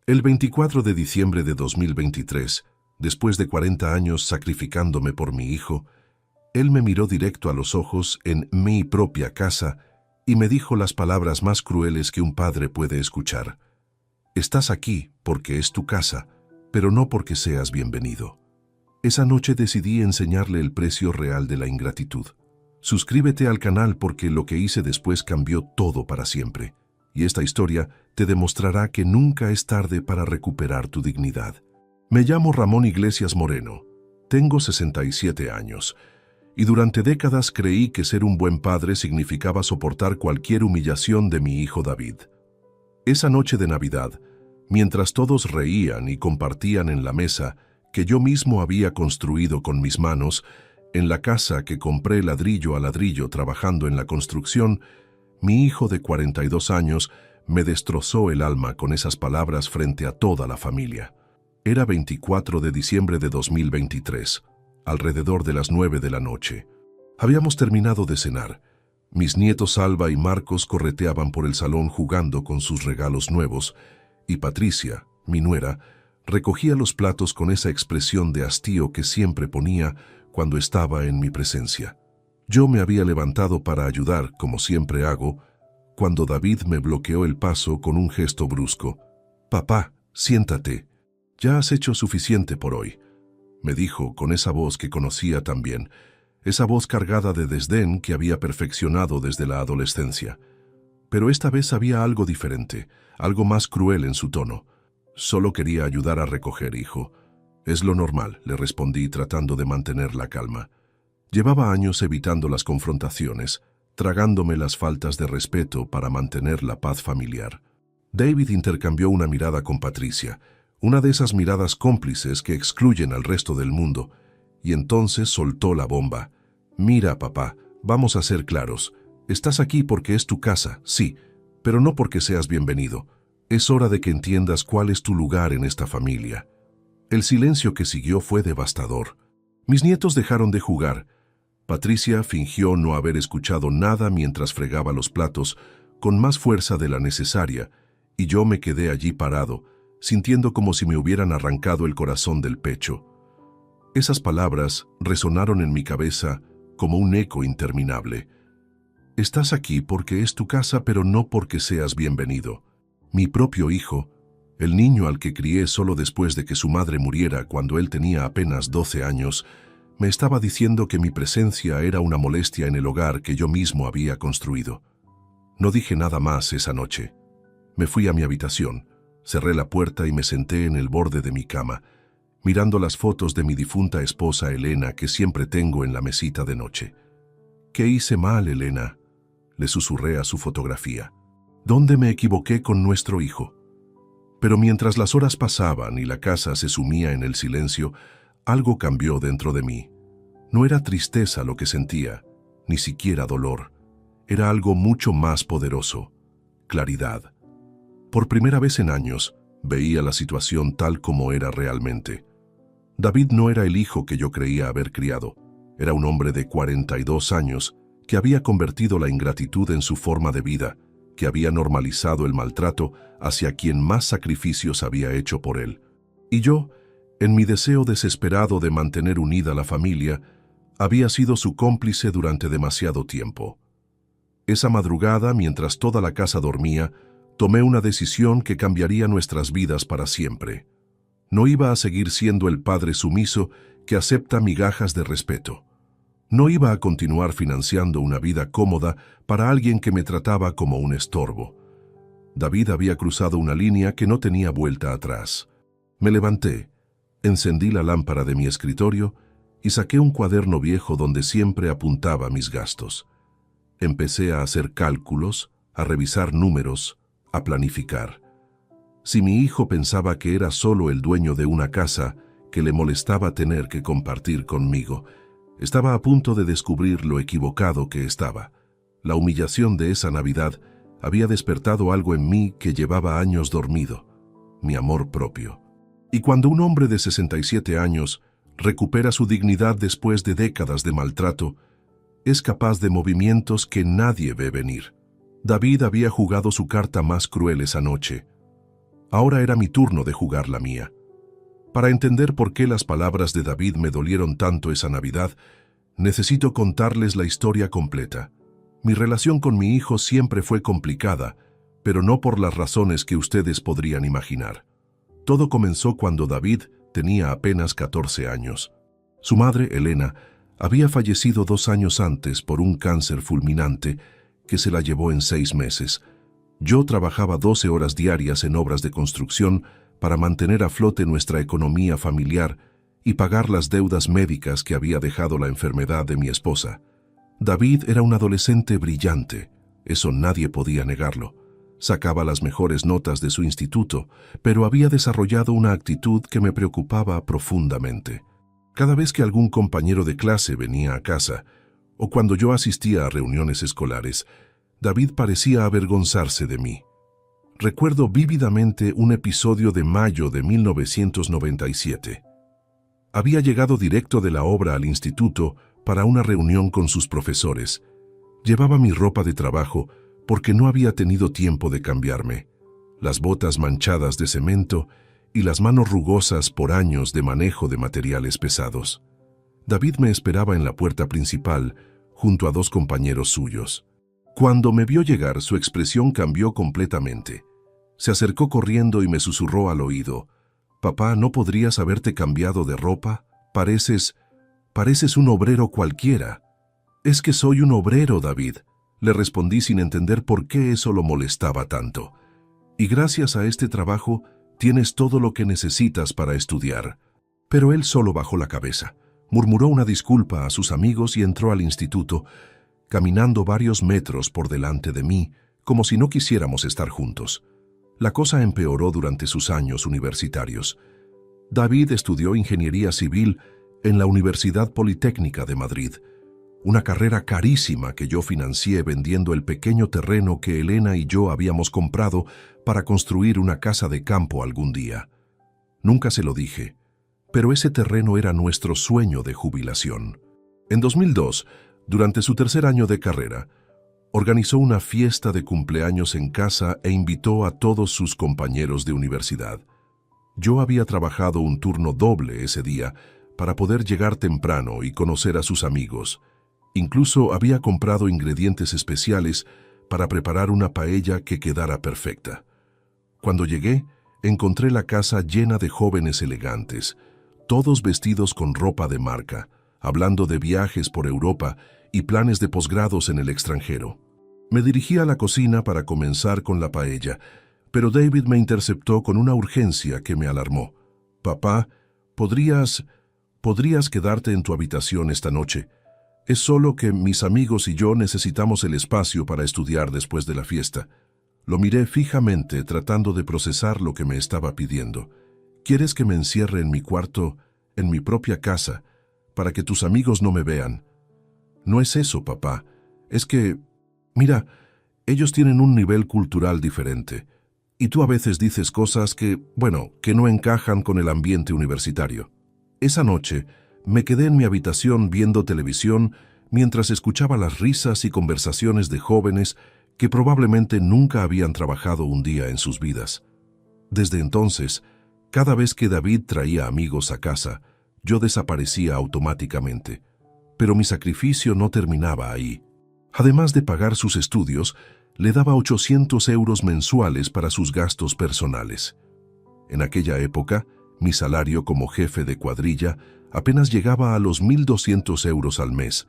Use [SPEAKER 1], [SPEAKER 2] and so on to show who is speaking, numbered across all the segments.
[SPEAKER 1] El 24 de diciembre de 2023, después de 40 años sacrificándome por mi hijo, él me miró directo a los ojos en mi propia casa y me dijo las palabras más crueles que un padre puede escuchar. Estás aquí porque es tu casa, pero no porque seas bienvenido. Esa noche decidí enseñarle el precio real de la ingratitud. Suscríbete al canal porque lo que hice después cambió todo para siempre. Y esta historia te demostrará que nunca es tarde para recuperar tu dignidad. Me llamo Ramón Iglesias Moreno, tengo 67 años, y durante décadas creí que ser un buen padre significaba soportar cualquier humillación de mi hijo David. Esa noche de Navidad, mientras todos reían y compartían en la mesa que yo mismo había construido con mis manos, en la casa que compré ladrillo a ladrillo trabajando en la construcción, mi hijo de 42 años me destrozó el alma con esas palabras frente a toda la familia. Era 24 de diciembre de 2023, alrededor de las 9 de la noche. Habíamos terminado de cenar. Mis nietos Alba y Marcos correteaban por el salón jugando con sus regalos nuevos, y Patricia, mi nuera, recogía los platos con esa expresión de hastío que siempre ponía cuando estaba en mi presencia. Yo me había levantado para ayudar, como siempre hago, cuando David me bloqueó el paso con un gesto brusco. «Papá, siéntate. Ya has hecho suficiente por hoy», me dijo con esa voz que conocía tan bien, esa voz cargada de desdén que había perfeccionado desde la adolescencia. Pero esta vez había algo diferente, algo más cruel en su tono. «Solo quería ayudar a recoger, hijo». «Es lo normal», le respondí tratando de mantener la calma. Llevaba años evitando las confrontaciones, tragándome las faltas de respeto para mantener la paz familiar. David intercambió una mirada con Patricia, una de esas miradas cómplices que excluyen al resto del mundo, y entonces soltó la bomba. «Mira, papá, vamos a ser claros. Estás aquí porque es tu casa, sí, pero no porque seas bienvenido. Es hora de que entiendas cuál es tu lugar en esta familia». El silencio que siguió fue devastador. Mis nietos dejaron de jugar. Patricia fingió no haber escuchado nada mientras fregaba los platos, con más fuerza de la necesaria, y yo me quedé allí parado, sintiendo como si me hubieran arrancado el corazón del pecho. Esas palabras resonaron en mi cabeza como un eco interminable. Estás aquí porque es tu casa, pero no porque seas bienvenido. Mi propio hijo, el niño al que crié solo después de que su madre muriera cuando él tenía apenas 12 años, me estaba diciendo que mi presencia era una molestia en el hogar que yo mismo había construido. No dije nada más esa noche. Me fui a mi habitación, cerré la puerta y me senté en el borde de mi cama, mirando las fotos de mi difunta esposa Elena que siempre tengo en la mesita de noche. «¿Qué hice mal, Elena?», le susurré a su fotografía. «¿Dónde me equivoqué con nuestro hijo?». Pero mientras las horas pasaban y la casa se sumía en el silencio, algo cambió dentro de mí. No era tristeza lo que sentía, ni siquiera dolor. Era algo mucho más poderoso: claridad. Por primera vez en años, veía la situación tal como era realmente. David no era el hijo que yo creía haber criado. Era un hombre de 42 años que había convertido la ingratitud en su forma de vida, que había normalizado el maltrato hacia quien más sacrificios había hecho por él. Y yo, en mi deseo desesperado de mantener unida la familia, había sido su cómplice durante demasiado tiempo. Esa madrugada, mientras toda la casa dormía, tomé una decisión que cambiaría nuestras vidas para siempre. No iba a seguir siendo el padre sumiso que acepta migajas de respeto. No iba a continuar financiando una vida cómoda para alguien que me trataba como un estorbo. David había cruzado una línea que no tenía vuelta atrás. Me levanté, encendí la lámpara de mi escritorio y saqué un cuaderno viejo donde siempre apuntaba mis gastos. Empecé a hacer cálculos, a revisar números, a planificar. Si mi hijo pensaba que era solo el dueño de una casa que le molestaba tener que compartir conmigo, estaba a punto de descubrir lo equivocado que estaba. La humillación de esa Navidad había despertado algo en mí que llevaba años dormido: mi amor propio. Y cuando un hombre de 67 años recupera su dignidad después de décadas de maltrato, es capaz de movimientos que nadie ve venir. David había jugado su carta más cruel esa noche. Ahora era mi turno de jugar la mía. Para entender por qué las palabras de David me dolieron tanto esa Navidad, necesito contarles la historia completa. Mi relación con mi hijo siempre fue complicada, pero no por las razones que ustedes podrían imaginar. Todo comenzó cuando David tenía apenas 14 años. Su madre, Elena, había fallecido 2 años antes por un cáncer fulminante que se la llevó en 6 meses. Yo trabajaba 12 horas diarias en obras de construcción para mantener a flote nuestra economía familiar y pagar las deudas médicas que había dejado la enfermedad de mi esposa. David era un adolescente brillante, eso nadie podía negarlo. Sacaba las mejores notas de su instituto, pero había desarrollado una actitud que me preocupaba profundamente. Cada vez que algún compañero de clase venía a casa, o cuando yo asistía a reuniones escolares, David parecía avergonzarse de mí. Recuerdo vívidamente un episodio de mayo de 1997. Había llegado directo de la obra al instituto para una reunión con sus profesores. Llevaba mi ropa de trabajo porque no había tenido tiempo de cambiarme, las botas manchadas de cemento y las manos rugosas por años de manejo de materiales pesados. David me esperaba en la puerta principal, junto a 2 compañeros suyos. Cuando me vio llegar, su expresión cambió completamente. Se acercó corriendo y me susurró al oído: «Papá, ¿no podrías haberte cambiado de ropa? Pareces un obrero cualquiera». «Es que soy un obrero, David», le respondí sin entender por qué eso lo molestaba tanto. «Y gracias a este trabajo tienes todo lo que necesitas para estudiar». Pero él solo bajó la cabeza, murmuró una disculpa a sus amigos y entró al instituto, caminando varios metros por delante de mí, como si no quisiéramos estar juntos. La cosa empeoró durante sus años universitarios. David estudió ingeniería civil en la Universidad Politécnica de Madrid, una carrera carísima que yo financié vendiendo el pequeño terreno que Elena y yo habíamos comprado para construir una casa de campo algún día. Nunca se lo dije, pero ese terreno era nuestro sueño de jubilación. En 2002, durante su 3er año de carrera, organizó una fiesta de cumpleaños en casa e invitó a todos sus compañeros de universidad. Yo había trabajado un turno doble ese día para poder llegar temprano y conocer a sus amigos. Incluso había comprado ingredientes especiales para preparar una paella que quedara perfecta. Cuando llegué, encontré la casa llena de jóvenes elegantes, todos vestidos con ropa de marca, hablando de viajes por Europa y planes de posgrados en el extranjero. Me dirigí a la cocina para comenzar con la paella, pero David me interceptó con una urgencia que me alarmó. «Papá, ¿podrías quedarte en tu habitación esta noche? Es solo que mis amigos y yo necesitamos el espacio para estudiar después de la fiesta». Lo miré fijamente, tratando de procesar lo que me estaba pidiendo. «¿Quieres que me encierre en mi cuarto, en mi propia casa, para que tus amigos no me vean?» «No es eso, papá. Es que, mira, ellos tienen un nivel cultural diferente. Y tú a veces dices cosas que no encajan con el ambiente universitario». Esa noche me quedé en mi habitación viendo televisión mientras escuchaba las risas y conversaciones de jóvenes que probablemente nunca habían trabajado un día en sus vidas. Desde entonces, cada vez que David traía amigos a casa, yo desaparecía automáticamente. Pero mi sacrificio no terminaba ahí. Además de pagar sus estudios, le daba 800 euros mensuales para sus gastos personales. En aquella época, mi salario como jefe de cuadrilla apenas llegaba a los 1.200 euros al mes,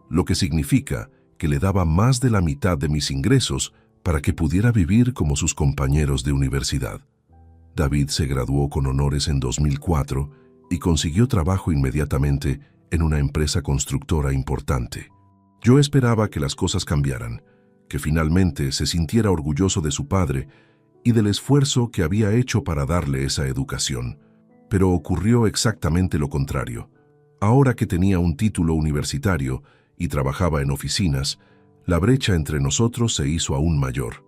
[SPEAKER 1] lo que significa que le daba más de la mitad de mis ingresos para que pudiera vivir como sus compañeros de universidad. David se graduó con honores en 2004 y consiguió trabajo inmediatamente en una empresa constructora importante. Yo esperaba que las cosas cambiaran, que finalmente se sintiera orgulloso de su padre y del esfuerzo que había hecho para darle esa educación. Pero ocurrió exactamente lo contrario. Ahora que tenía un título universitario y trabajaba en oficinas, la brecha entre nosotros se hizo aún mayor.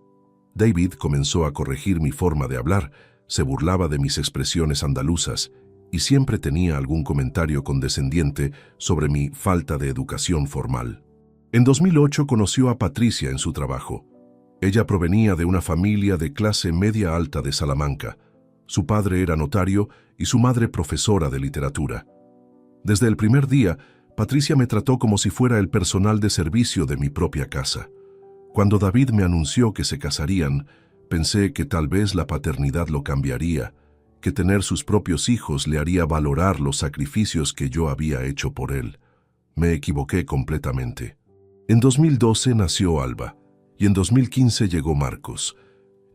[SPEAKER 1] David comenzó a corregir mi forma de hablar, se burlaba de mis expresiones andaluzas y siempre tenía algún comentario condescendiente sobre mi falta de educación formal. En 2008 conoció a Patricia en su trabajo. Ella provenía de una familia de clase media alta de Salamanca. Su padre era notario y su madre profesora de literatura. Desde el primer día, Patricia me trató como si fuera el personal de servicio de mi propia casa. Cuando David me anunció que se casarían, pensé que tal vez la paternidad lo cambiaría, que tener sus propios hijos le haría valorar los sacrificios que yo había hecho por él. Me equivoqué completamente. En 2012 nació Alba y en 2015 llegó Marcos.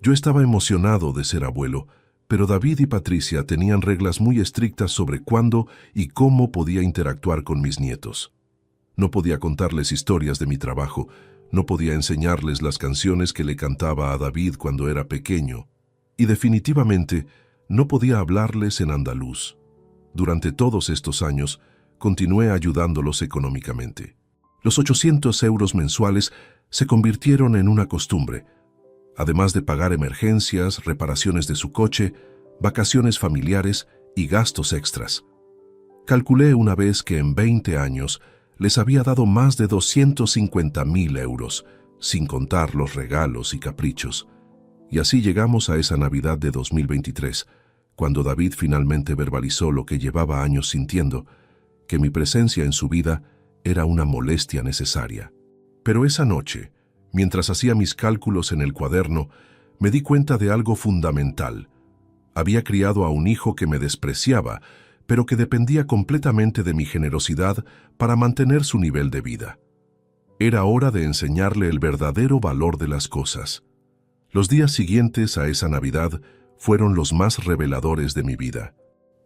[SPEAKER 1] Yo estaba emocionado de ser abuelo, pero David y Patricia tenían reglas muy estrictas sobre cuándo y cómo podía interactuar con mis nietos. No podía contarles historias de mi trabajo, no podía enseñarles las canciones que le cantaba a David cuando era pequeño, y definitivamente no podía hablarles en andaluz. Durante todos estos años, continué ayudándolos económicamente. Los 800 euros mensuales se convirtieron en una costumbre, además de pagar emergencias, reparaciones de su coche, vacaciones familiares y gastos extras. Calculé una vez que en 20 años les había dado más de 250.000 euros, sin contar los regalos y caprichos. Y así llegamos a esa Navidad de 2023, cuando David finalmente verbalizó lo que llevaba años sintiendo, que mi presencia en su vida era una molestia necesaria. Pero esa noche, mientras hacía mis cálculos en el cuaderno, me di cuenta de algo fundamental. Había criado a un hijo que me despreciaba, pero que dependía completamente de mi generosidad para mantener su nivel de vida. Era hora de enseñarle el verdadero valor de las cosas. Los días siguientes a esa Navidad fueron los más reveladores de mi vida.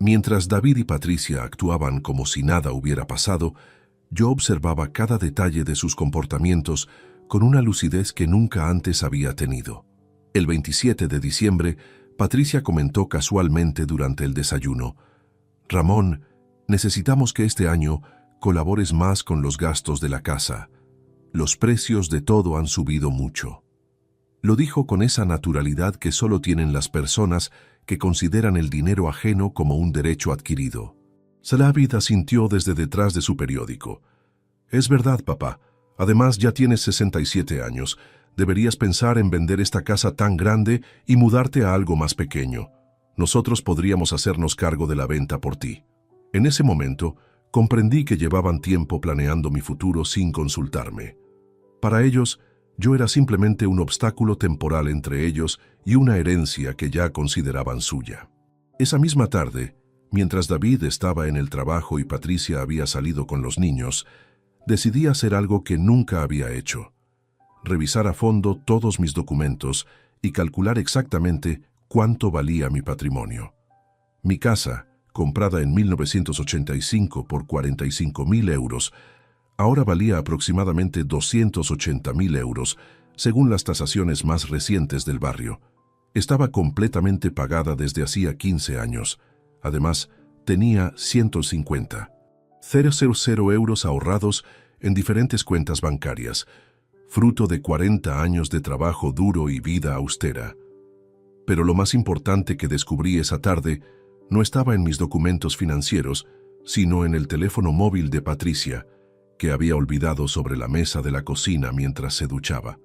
[SPEAKER 1] Mientras David y Patricia actuaban como si nada hubiera pasado, yo observaba cada detalle de sus comportamientos con una lucidez que nunca antes había tenido. El 27 de diciembre, Patricia comentó casualmente durante el desayuno: «Ramón, necesitamos que este año colabores más con los gastos de la casa. Los precios de todo han subido mucho». Lo dijo con esa naturalidad que solo tienen las personas que consideran el dinero ajeno como un derecho adquirido. Salavid asintió desde detrás de su periódico. «Es verdad, papá. Además, ya tienes 67 años. Deberías pensar en vender esta casa tan grande y mudarte a algo más pequeño. Nosotros podríamos hacernos cargo de la venta por ti». En ese momento, comprendí que llevaban tiempo planeando mi futuro sin consultarme. Para ellos, yo era simplemente un obstáculo temporal entre ellos y una herencia que ya consideraban suya. Esa misma tarde, mientras David estaba en el trabajo y Patricia había salido con los niños, decidí hacer algo que nunca había hecho: revisar a fondo todos mis documentos y calcular exactamente cuánto valía mi patrimonio. Mi casa, comprada en 1985 por 45.000 euros, ahora valía aproximadamente 280.000 euros, según las tasaciones más recientes del barrio. Estaba completamente pagada desde hacía 15 años. Además, tenía 150.000 euros ahorrados en diferentes cuentas bancarias, fruto de 40 años de trabajo duro y vida austera. Pero lo más importante que descubrí esa tarde no estaba en mis documentos financieros, sino en el teléfono móvil de Patricia, que había olvidado sobre la mesa de la cocina mientras se duchaba.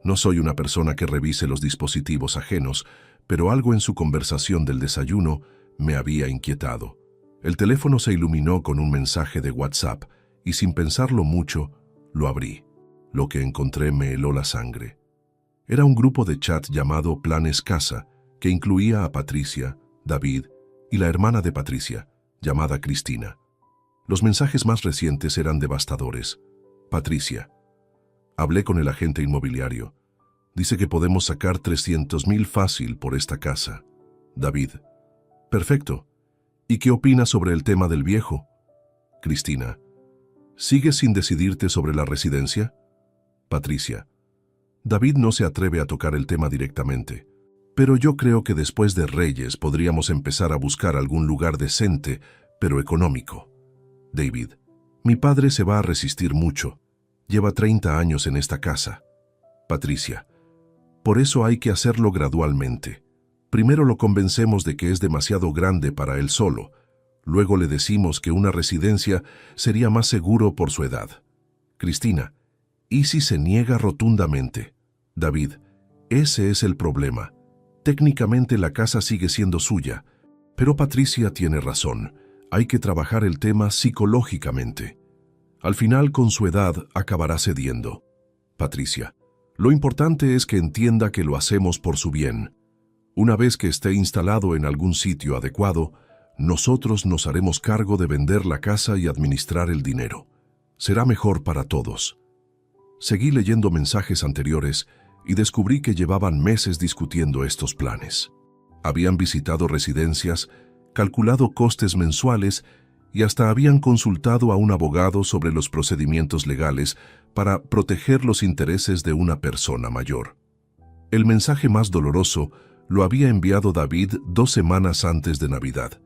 [SPEAKER 1] No soy una persona que revise los dispositivos ajenos, pero algo en su conversación del desayuno me había inquietado. El teléfono se iluminó con un mensaje de WhatsApp y sin pensarlo mucho, lo abrí. Lo que encontré me heló la sangre. Era un grupo de chat llamado Planes Casa, que incluía a Patricia, David y la hermana de Patricia, llamada Cristina. Los mensajes más recientes eran devastadores. Patricia: «Hablé con el agente inmobiliario. Dice que podemos sacar 300.000 fácil por esta casa». David: «Perfecto. ¿Y qué opinas sobre el tema del viejo?» Cristina: «¿Sigues sin decidirte sobre la residencia?» Patricia: «David no se atreve a tocar el tema directamente, pero yo creo que después de Reyes podríamos empezar a buscar algún lugar decente, pero económico». David: «Mi padre se va a resistir mucho. Lleva 30 años en esta casa». Patricia: «Por eso hay que hacerlo gradualmente. Primero lo convencemos de que es demasiado grande para él solo. Luego le decimos que una residencia sería más seguro por su edad». Cristina: «¿Y si se niega rotundamente?» David: Ese es el problema. Técnicamente la casa sigue siendo suya, pero Patricia tiene razón. Hay que trabajar el tema psicológicamente. Al final, con su edad, acabará cediendo. Patricia, lo importante es que entienda que lo hacemos por su bien. Una vez que esté instalado en algún sitio adecuado, nosotros nos haremos cargo de vender la casa y administrar el dinero. Será mejor para todos. Seguí leyendo mensajes anteriores y descubrí que llevaban meses discutiendo estos planes. Habían visitado residencias, calculado costes mensuales y hasta habían consultado a un abogado sobre los procedimientos legales para proteger los intereses de una persona mayor. El mensaje más doloroso lo había enviado David 2 semanas antes de Navidad.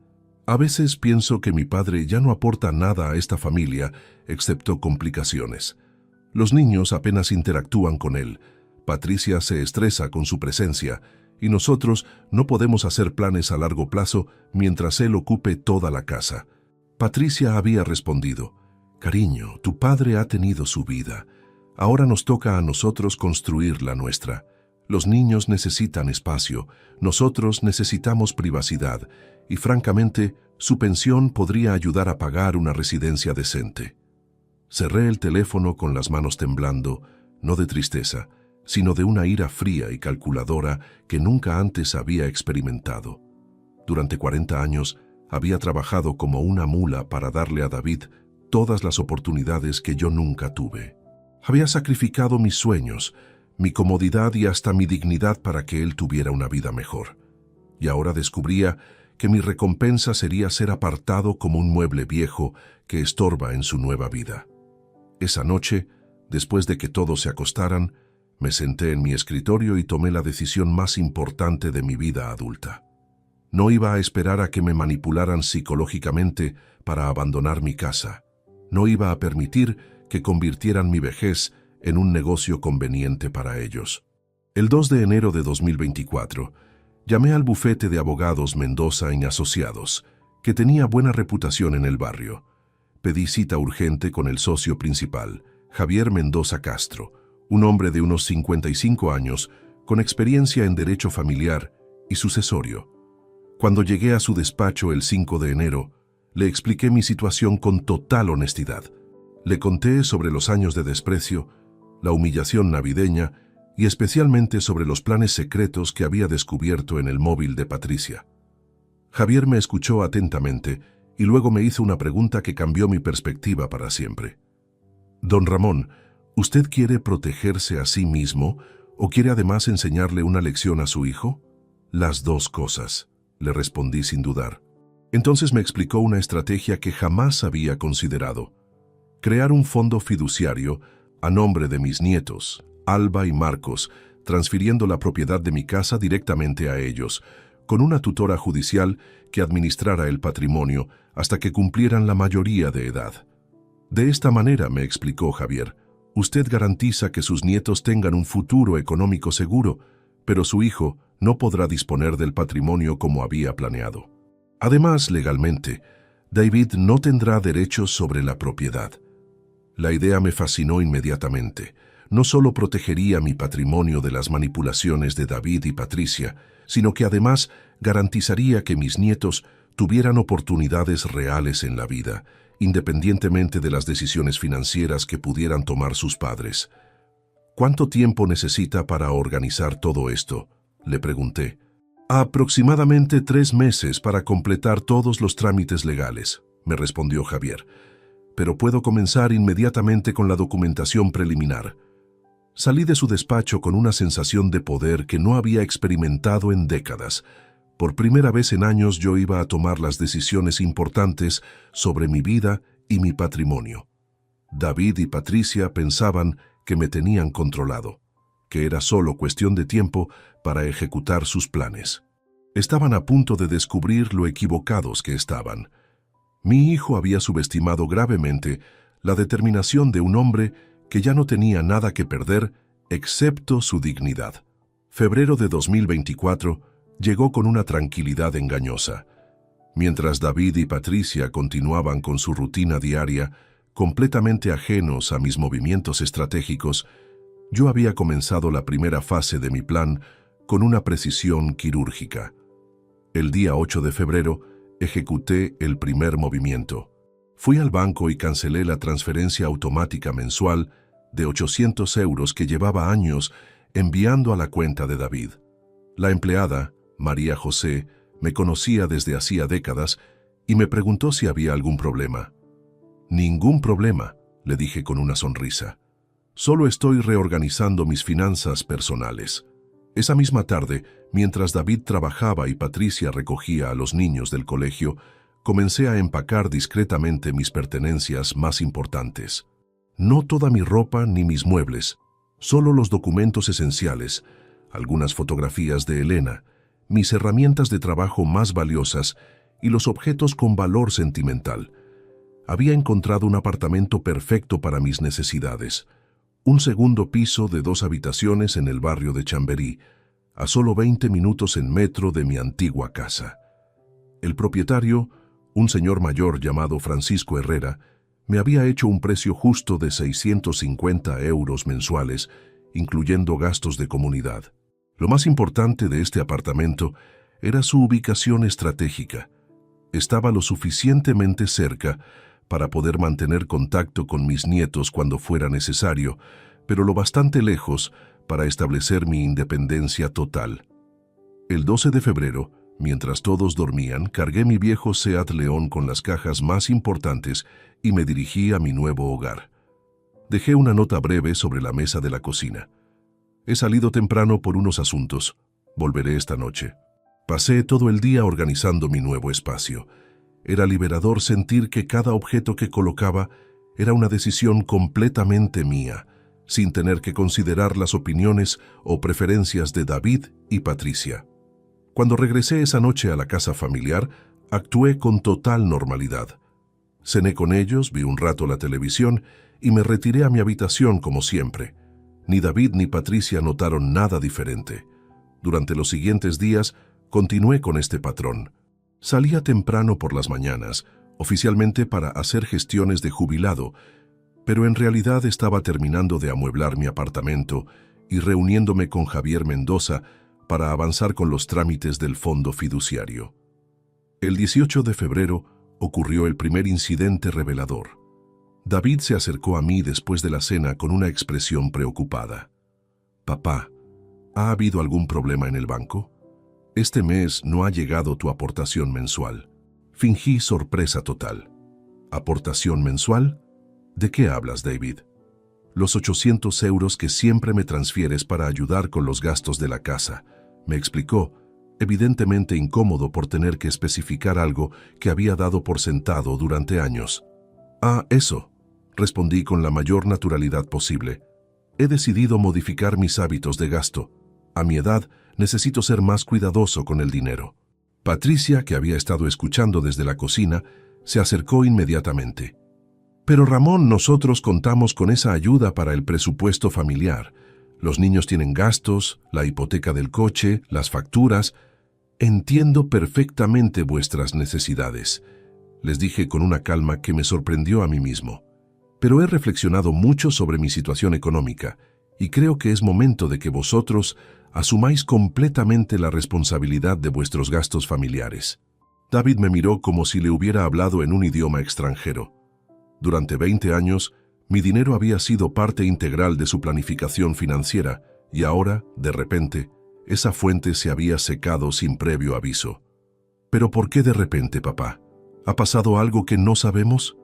[SPEAKER 1] A veces pienso que mi padre ya no aporta nada a esta familia, excepto complicaciones. Los niños apenas interactúan con él. Patricia se estresa con su presencia y nosotros no podemos hacer planes a largo plazo mientras él ocupe toda la casa. Patricia había respondido: «Cariño, tu padre ha tenido su vida. Ahora nos toca a nosotros construir la nuestra. Los niños necesitan espacio, nosotros necesitamos privacidad y francamente, su pensión podría ayudar a pagar una residencia decente». Cerré el teléfono con las manos temblando, no de tristeza, sino de una ira fría y calculadora que nunca antes había experimentado. Durante 40 años había trabajado como una mula para darle a David todas las oportunidades que yo nunca tuve. Había sacrificado mis sueños, mi comodidad y hasta mi dignidad para que él tuviera una vida mejor. Y ahora descubría que mi recompensa sería ser apartado como un mueble viejo que estorba en su nueva vida. Esa noche, después de que todos se acostaran, me senté en mi escritorio y tomé la decisión más importante de mi vida adulta. No iba a esperar a que me manipularan psicológicamente para abandonar mi casa. No iba a permitir que convirtieran mi vejez en un negocio conveniente para ellos. El 2 de enero de 2024, llamé al bufete de abogados Mendoza y Asociados, que tenía buena reputación en el barrio. Pedí cita urgente con el socio principal, Javier Mendoza Castro, un hombre de unos 55 años, con experiencia en derecho familiar y sucesorio. Cuando llegué a su despacho el 5 de enero, le expliqué mi situación con total honestidad. Le conté sobre los años de desprecio, la humillación navideña y especialmente sobre los planes secretos que había descubierto en el móvil de Patricia. Javier me escuchó atentamente y luego me hizo una pregunta que cambió mi perspectiva para siempre. «Don Ramón, ¿usted quiere protegerse a sí mismo o quiere además enseñarle una lección a su hijo?» «Las dos cosas», le respondí sin dudar. Entonces me explicó una estrategia que jamás había considerado: crear un fondo fiduciario a nombre de mis nietos, Alba y Marcos, transfiriendo la propiedad de mi casa directamente a ellos, con una tutora judicial que administrara el patrimonio hasta que cumplieran la mayoría de edad. De esta manera, me explicó Javier, usted garantiza que sus nietos tengan un futuro económico seguro, pero su hijo no podrá disponer del patrimonio como había planeado. Además, legalmente, David no tendrá derechos sobre la propiedad. La idea me fascinó inmediatamente. No solo protegería mi patrimonio de las manipulaciones de David y Patricia, sino que además garantizaría que mis nietos tuvieran oportunidades reales en la vida, independientemente de las decisiones financieras que pudieran tomar sus padres. «¿Cuánto tiempo necesita para organizar todo esto?», le pregunté. «Aproximadamente 3 meses para completar todos los trámites legales», me respondió Javier. «Pero puedo comenzar inmediatamente con la documentación preliminar». Salí de su despacho con una sensación de poder que no había experimentado en décadas. Por primera vez en años yo iba a tomar las decisiones importantes sobre mi vida y mi patrimonio. David y Patricia pensaban que me tenían controlado, que era solo cuestión de tiempo para ejecutar sus planes. Estaban a punto de descubrir lo equivocados que estaban. Mi hijo había subestimado gravemente la determinación de un hombre que ya no tenía nada que perder excepto su dignidad. Febrero de 2024 llegó con una tranquilidad engañosa. Mientras David y Patricia continuaban con su rutina diaria, completamente ajenos a mis movimientos estratégicos, Yo había comenzado la primera fase de mi plan con una precisión quirúrgica. El día 8 de febrero ejecuté el primer movimiento. Fui al banco y cancelé la transferencia automática mensual de 800 euros que llevaba años enviando a la cuenta de David. La empleada, María José, me conocía desde hacía décadas y me preguntó si había algún problema. «Ningún problema», le dije con una sonrisa. «Solo estoy reorganizando mis finanzas personales». Esa misma tarde, mientras David trabajaba y Patricia recogía a los niños del colegio, comencé a empacar discretamente mis pertenencias más importantes. No toda mi ropa ni mis muebles, solo los documentos esenciales, algunas fotografías de Elena, mis herramientas de trabajo más valiosas y los objetos con valor sentimental. Había encontrado un apartamento perfecto para mis necesidades. Un segundo piso de 2 habitaciones en el barrio de Chamberí, a solo 20 minutos en metro de mi antigua casa. El propietario, un señor mayor llamado Francisco Herrera, me había hecho un precio justo de 650 euros mensuales, incluyendo gastos de comunidad. Lo más importante de este apartamento era su ubicación estratégica. Estaba lo suficientemente cerca para poder mantener contacto con mis nietos cuando fuera necesario, pero lo bastante lejos para establecer mi independencia total. El 12 de febrero, mientras todos dormían, cargué mi viejo Seat León con las cajas más importantes y me dirigí a mi nuevo hogar. Dejé una nota breve sobre la mesa de la cocina. He salido temprano por unos asuntos. Volveré esta noche. Pasé todo el día organizando mi nuevo espacio. Era liberador sentir que cada objeto que colocaba era una decisión completamente mía, sin tener que considerar las opiniones o preferencias de David y Patricia. Cuando regresé esa noche a la casa familiar, actué con total normalidad. Cené con ellos, vi un rato la televisión y me retiré a mi habitación como siempre. Ni David ni Patricia notaron nada diferente. Durante los siguientes días, continué con este patrón. Salía temprano por las mañanas, oficialmente para hacer gestiones de jubilado, pero en realidad estaba terminando de amueblar mi apartamento y reuniéndome con Javier Mendoza para avanzar con los trámites del fondo fiduciario. El 18 de febrero ocurrió el primer incidente revelador. David se acercó a mí después de la cena con una expresión preocupada. «Papá, ¿ha habido algún problema en el banco? Este mes no ha llegado tu aportación mensual». Fingí sorpresa total. ¿Aportación mensual? ¿De qué hablas, David? Los 800 euros que siempre me transfieres para ayudar con los gastos de la casa, me explicó, evidentemente incómodo por tener que especificar algo que había dado por sentado durante años. «Ah, eso», respondí con la mayor naturalidad posible. «He decidido modificar mis hábitos de gasto. A mi edad, necesito ser más cuidadoso con el dinero». Patricia, que había estado escuchando desde la cocina, se acercó inmediatamente. «Pero Ramón, nosotros contamos con esa ayuda para el presupuesto familiar. Los niños tienen gastos, la hipoteca del coche, las facturas. Entiendo perfectamente vuestras necesidades», les dije con una calma que me sorprendió a mí mismo. «Pero he reflexionado mucho sobre mi situación económica y creo que es momento de que vosotros asumáis completamente la responsabilidad de vuestros gastos familiares». David me miró como si le hubiera hablado en un idioma extranjero. Durante 20 años, mi dinero había sido parte integral de su planificación financiera y ahora, de repente, esa fuente se había secado sin previo aviso. «¿Pero por qué de repente, papá? ¿Ha pasado algo que no sabemos?»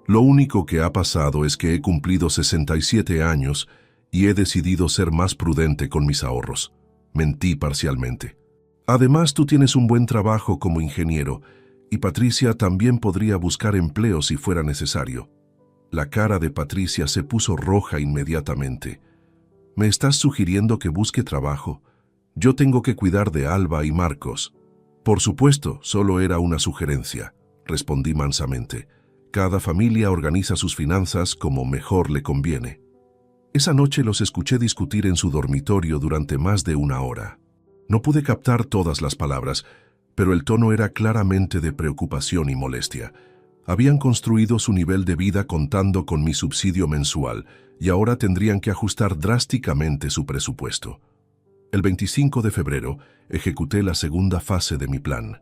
[SPEAKER 1] «Lo único que ha pasado es que he cumplido 67 años y he decidido ser más prudente con mis ahorros». Mentí parcialmente. «Además, tú tienes un buen trabajo como ingeniero y Patricia también podría buscar empleo si fuera necesario». La cara de Patricia se puso roja inmediatamente. «¿Me estás sugiriendo que busque trabajo? Yo tengo que cuidar de Alba y Marcos». «Por supuesto, solo era una sugerencia», respondí mansamente. «Cada familia organiza sus finanzas como mejor le conviene». Esa noche los escuché discutir en su dormitorio durante más de 1 hora. No pude captar todas las palabras, pero el tono era claramente de preocupación y molestia. Habían construido su nivel de vida contando con mi subsidio mensual y ahora tendrían que ajustar drásticamente su presupuesto. El 25 de febrero ejecuté la segunda fase de mi plan.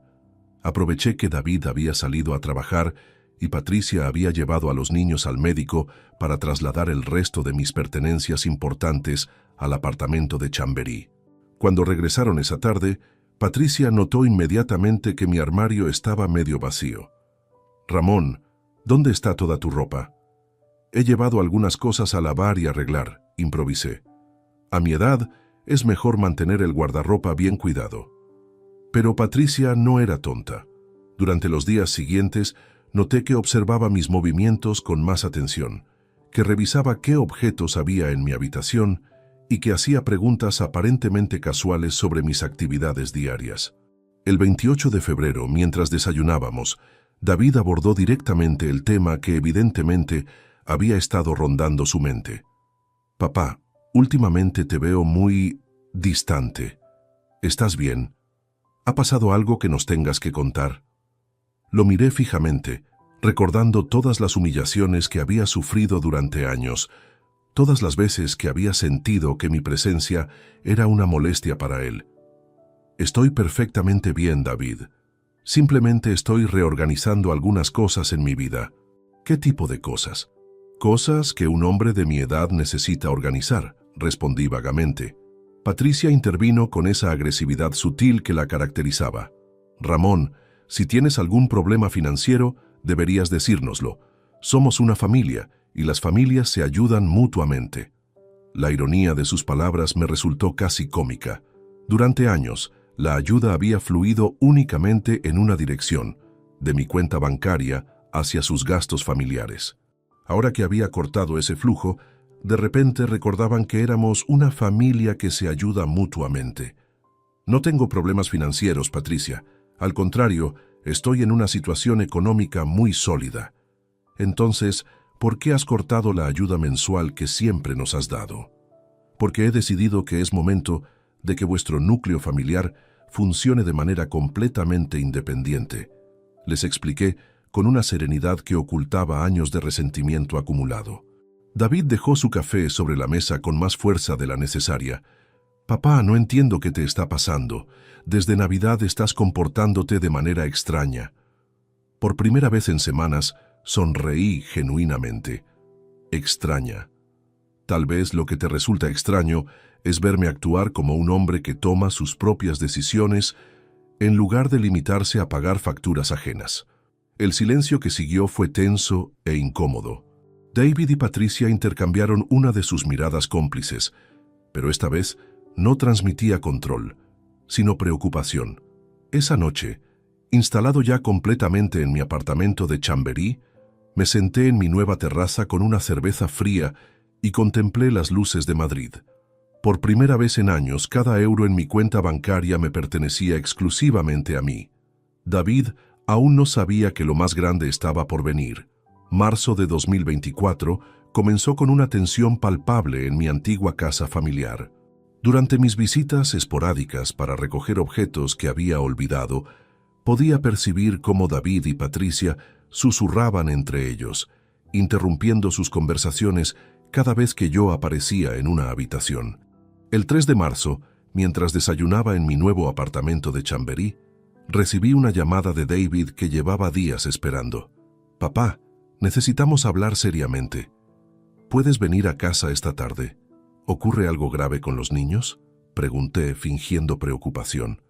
[SPEAKER 1] Aproveché que David había salido a trabajar y Patricia había llevado a los niños al médico para trasladar el resto de mis pertenencias importantes al apartamento de Chamberí. Cuando regresaron esa tarde, Patricia notó inmediatamente que mi armario estaba medio vacío. «Ramón, ¿dónde está toda tu ropa?» «He llevado algunas cosas a lavar y arreglar», improvisé. «A mi edad, es mejor mantener el guardarropa bien cuidado». Pero Patricia no era tonta. Durante los días siguientes, noté que observaba mis movimientos con más atención, que revisaba qué objetos había en mi habitación y que hacía preguntas aparentemente casuales sobre mis actividades diarias. El 28 de febrero, mientras desayunábamos, David abordó directamente el tema que evidentemente había estado rondando su mente. «Papá, últimamente te veo muy distante. ¿Estás bien? ¿Ha pasado algo que nos tengas que contar?» Lo miré fijamente, recordando todas las humillaciones que había sufrido durante años, todas las veces que había sentido que mi presencia era una molestia para él. «Estoy perfectamente bien, David. Simplemente estoy reorganizando algunas cosas en mi vida». «¿Qué tipo de cosas?» «Cosas que un hombre de mi edad necesita organizar», respondí vagamente. Patricia intervino con esa agresividad sutil que la caracterizaba. «Ramón, si tienes algún problema financiero, deberías decírnoslo. Somos una familia y las familias se ayudan mutuamente». La ironía de sus palabras me resultó casi cómica. Durante años, la ayuda había fluido únicamente en una dirección, de mi cuenta bancaria hacia sus gastos familiares. Ahora que había cortado ese flujo, de repente recordaban que éramos una familia que se ayuda mutuamente. «No tengo problemas financieros, Patricia. Al contrario, estoy en una situación económica muy sólida». «Entonces, ¿por qué has cortado la ayuda mensual que siempre nos has dado?» «Porque he decidido que es momento de que vuestro núcleo familiar funcione de manera completamente independiente», les expliqué con una serenidad que ocultaba años de resentimiento acumulado. David dejó su café sobre la mesa con más fuerza de la necesaria. «Papá, no entiendo qué te está pasando. Desde Navidad estás comportándote de manera extraña». Por primera vez en semanas, sonreí genuinamente. «Extraña. Tal vez lo que te resulta extraño es verme actuar como un hombre que toma sus propias decisiones en lugar de limitarse a pagar facturas ajenas». El silencio que siguió fue tenso e incómodo. David y Patricia intercambiaron una de sus miradas cómplices, pero esta vez no transmitía control, sino preocupación. Esa noche, instalado ya completamente en mi apartamento de Chamberí, me senté en mi nueva terraza con una cerveza fría y contemplé las luces de Madrid. Por primera vez en años, cada euro en mi cuenta bancaria me pertenecía exclusivamente a mí. David aún no sabía que lo más grande estaba por venir. Marzo de 2024 comenzó con una tensión palpable en mi antigua casa familiar. Durante mis visitas esporádicas para recoger objetos que había olvidado, podía percibir cómo David y Patricia susurraban entre ellos, interrumpiendo sus conversaciones cada vez que yo aparecía en una habitación. El 3 de marzo, mientras desayunaba en mi nuevo apartamento de Chamberí, recibí una llamada de David que llevaba días esperando. «Papá, necesitamos hablar seriamente. ¿Puedes venir a casa esta tarde? ¿Ocurre algo grave con los niños?», pregunté, fingiendo preocupación.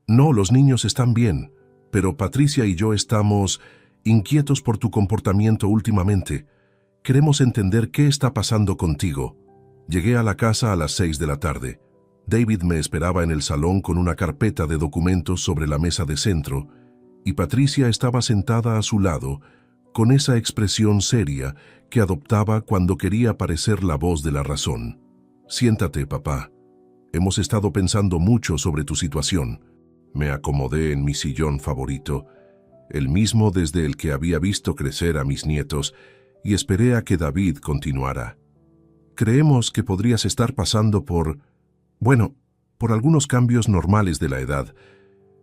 [SPEAKER 1] «No, los niños están bien, pero Patricia y yo estamos inquietos por tu comportamiento últimamente. Queremos entender qué está pasando contigo». Llegué a la casa a las 6 de la tarde. David me esperaba en el salón con una carpeta de documentos sobre la mesa de centro, y Patricia estaba sentada a su lado, con esa expresión seria que adoptaba cuando quería parecer la voz de la razón. «Siéntate, papá. Hemos estado pensando mucho sobre tu situación». Me acomodé en mi sillón favorito, el mismo desde el que había visto crecer a mis nietos, y esperé a que David continuara. «Creemos que podrías estar pasando por algunos cambios normales de la edad,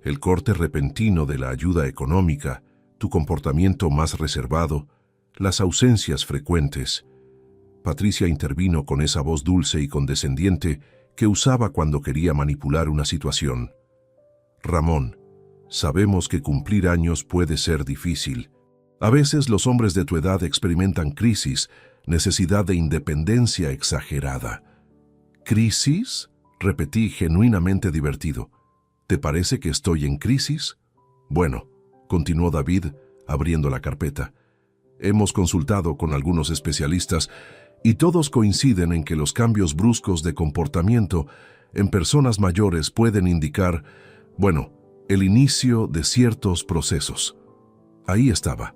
[SPEAKER 1] el corte repentino de la ayuda económica, tu comportamiento más reservado, las ausencias frecuentes. Patricia intervino con esa voz dulce y condescendiente que usaba cuando quería manipular una situación. Ramón, sabemos que cumplir años puede ser difícil. A veces los hombres de tu edad experimentan crisis, necesidad de independencia exagerada. ¿Crisis?, repetí genuinamente divertido. ¿Te parece que estoy en crisis? Bueno, continuó David, abriendo la carpeta. Hemos consultado con algunos especialistas y todos coinciden en que los cambios bruscos de comportamiento en personas mayores pueden indicar, bueno, el inicio de ciertos procesos. Ahí estaba.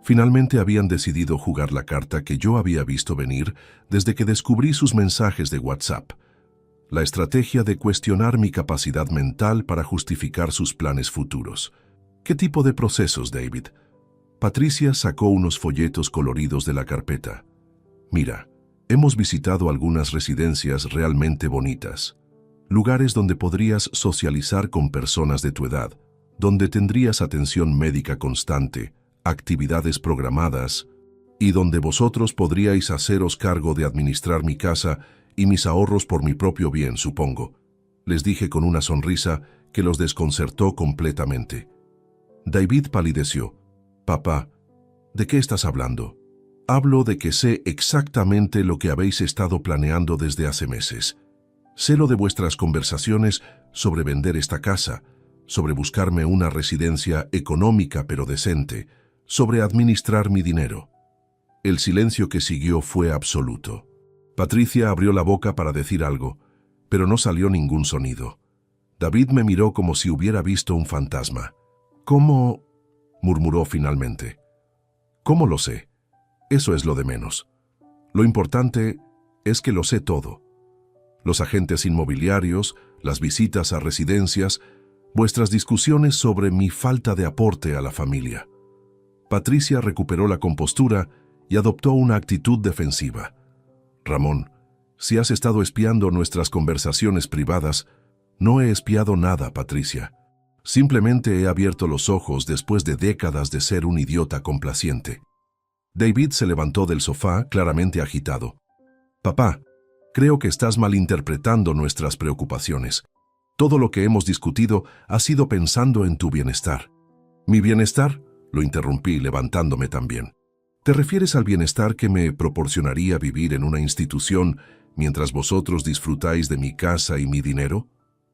[SPEAKER 1] Finalmente habían decidido jugar la carta que yo había visto venir desde que descubrí sus mensajes de WhatsApp. La estrategia de cuestionar mi capacidad mental para justificar sus planes futuros. ¿Qué tipo de procesos, David? Patricia sacó unos folletos coloridos de la carpeta. Mira, hemos visitado algunas residencias realmente bonitas. Lugares donde podrías socializar con personas de tu edad, donde tendrías atención médica constante, actividades programadas, y donde vosotros podríais haceros cargo de administrar mi casa y mis ahorros por mi propio bien, supongo. Les dije con una sonrisa que los desconcertó completamente. David palideció. Papá, ¿de qué estás hablando? Hablo de que sé exactamente lo que habéis estado planeando desde hace meses. Sé lo de vuestras conversaciones sobre vender esta casa, sobre buscarme una residencia económica pero decente, sobre administrar mi dinero. El silencio que siguió fue absoluto. Patricia abrió la boca para decir algo, pero no salió ningún sonido. David me miró como si hubiera visto un fantasma. ¿Cómo? Murmuró finalmente. ¿Cómo lo sé? Eso es lo de menos. Lo importante es que lo sé todo. Los agentes inmobiliarios, las visitas a residencias, vuestras discusiones sobre mi falta de aporte a la familia. Patricia recuperó la compostura y adoptó una actitud defensiva. Ramón, si has estado espiando nuestras conversaciones privadas, no he espiado nada, Patricia. Simplemente he abierto los ojos después de décadas de ser un idiota complaciente. David se levantó del sofá, claramente agitado. Papá, creo que estás malinterpretando nuestras preocupaciones. Todo lo que hemos discutido ha sido pensando en tu bienestar. ¿Mi bienestar? Lo interrumpí, levantándome también. ¿Te refieres al bienestar que me proporcionaría vivir en una institución mientras vosotros disfrutáis de mi casa y mi dinero?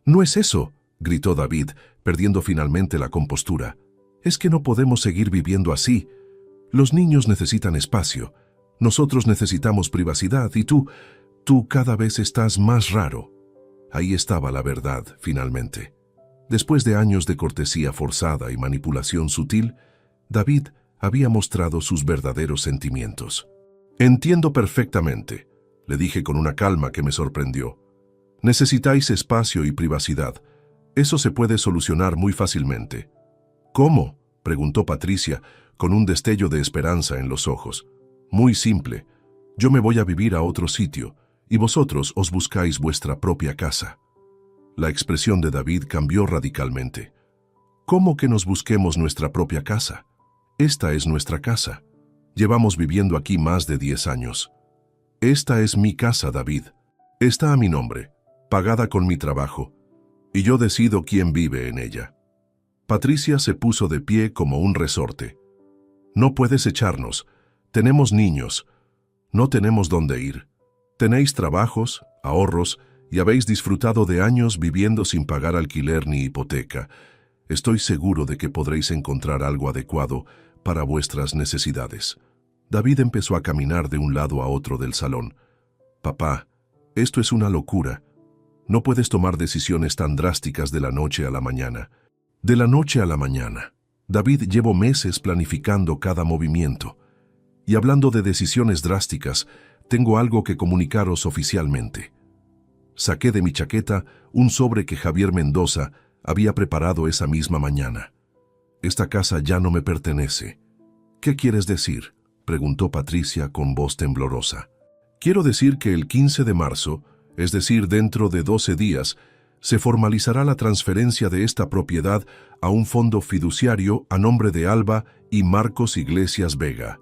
[SPEAKER 1] No es eso, gritó David, perdiendo finalmente la compostura. Es que no podemos seguir viviendo así. Los niños necesitan espacio. Nosotros necesitamos privacidad y tú cada vez estás más raro. Ahí estaba la verdad, finalmente. Después de años de cortesía forzada y manipulación sutil, David había mostrado sus verdaderos sentimientos. Entiendo perfectamente, le dije con una calma que me sorprendió. Necesitáis espacio y privacidad. Eso se puede solucionar muy fácilmente. ¿Cómo?, preguntó Patricia, con un destello de esperanza en los ojos. Muy simple. Yo me voy a vivir a otro sitio, y vosotros os buscáis vuestra propia casa. La expresión de David cambió radicalmente. ¿Cómo que nos busquemos nuestra propia casa? Esta es nuestra casa. Llevamos viviendo aquí más de 10 años. Esta es mi casa, David. Está a mi nombre, pagada con mi trabajo, y yo decido quién vive en ella. Patricia se puso de pie como un resorte. No puedes echarnos. Tenemos niños. No tenemos dónde ir. Tenéis trabajos, ahorros, y habéis disfrutado de años viviendo sin pagar alquiler ni hipoteca. Estoy seguro de que podréis encontrar algo adecuado para vuestras necesidades. David empezó a caminar de un lado a otro del salón. Papá, esto es una locura. No puedes tomar decisiones tan drásticas de la noche a la mañana. De la noche a la mañana. David, llevo meses planificando cada movimiento. Y hablando de decisiones drásticas, tengo algo que comunicaros oficialmente. Saqué de mi chaqueta un sobre que Javier Mendoza había preparado esa misma mañana. Esta casa ya no me pertenece. ¿Qué quieres decir?, preguntó Patricia con voz temblorosa. Quiero decir que el 15 de marzo, es decir, dentro de 12 días, Se formalizará la transferencia de esta propiedad a un fondo fiduciario a nombre de Alba y Marcos Iglesias Vega.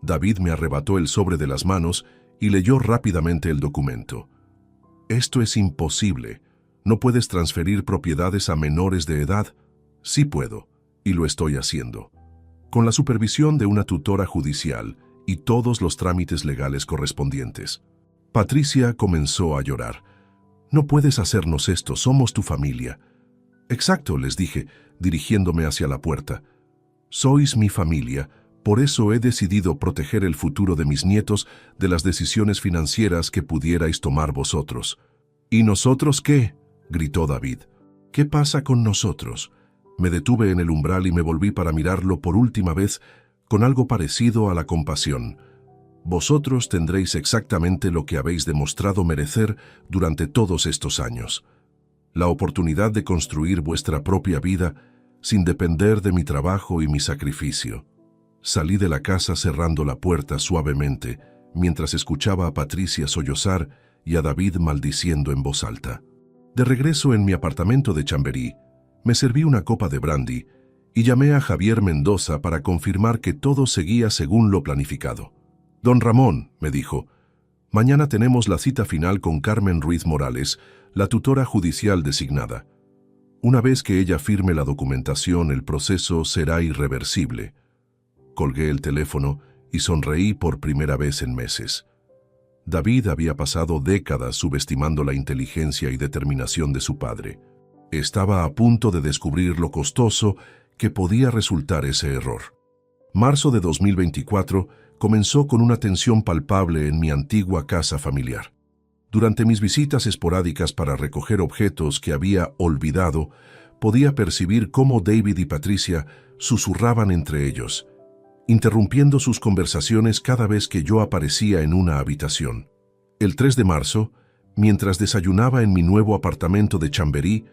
[SPEAKER 1] David me arrebató el sobre de las manos y leyó rápidamente el documento. Esto es imposible. ¿No puedes transferir propiedades a menores de edad? Sí puedo, y lo estoy haciendo. Con la supervisión de una tutora judicial y todos los trámites legales correspondientes. Patricia comenzó a llorar. No puedes hacernos esto, somos tu familia. Exacto, les dije, dirigiéndome hacia la puerta. Sois mi familia, por eso he decidido proteger el futuro de mis nietos de las decisiones financieras que pudierais tomar vosotros. ¿Y nosotros qué?, gritó David. ¿Qué pasa con nosotros? Me detuve en el umbral y me volví para mirarlo por última vez con algo parecido a la compasión. Vosotros tendréis exactamente lo que habéis demostrado merecer durante todos estos años. La oportunidad de construir vuestra propia vida sin depender de mi trabajo y mi sacrificio. Salí de la casa cerrando la puerta suavemente, mientras escuchaba a Patricia sollozar y a David maldiciendo en voz alta. De regreso en mi apartamento de Chamberí, me serví una copa de brandy y llamé a Javier Mendoza para confirmar que todo seguía según lo planificado. «Don Ramón», me dijo, «mañana tenemos la cita final con Carmen Ruiz Morales, la tutora judicial designada. Una vez que ella firme la documentación, el proceso será irreversible». Colgué el teléfono y sonreí por primera vez en meses. David había pasado décadas subestimando la inteligencia y determinación de su padre. Estaba a punto de descubrir lo costoso que podía resultar ese error. Marzo de 2024 comenzó con una tensión palpable en mi antigua casa familiar. Durante mis visitas esporádicas para recoger objetos que había olvidado, podía percibir cómo David y Patricia susurraban entre ellos, interrumpiendo sus conversaciones cada vez que yo aparecía en una habitación. El 3 de marzo, mientras desayunaba en mi nuevo apartamento de Chamberí,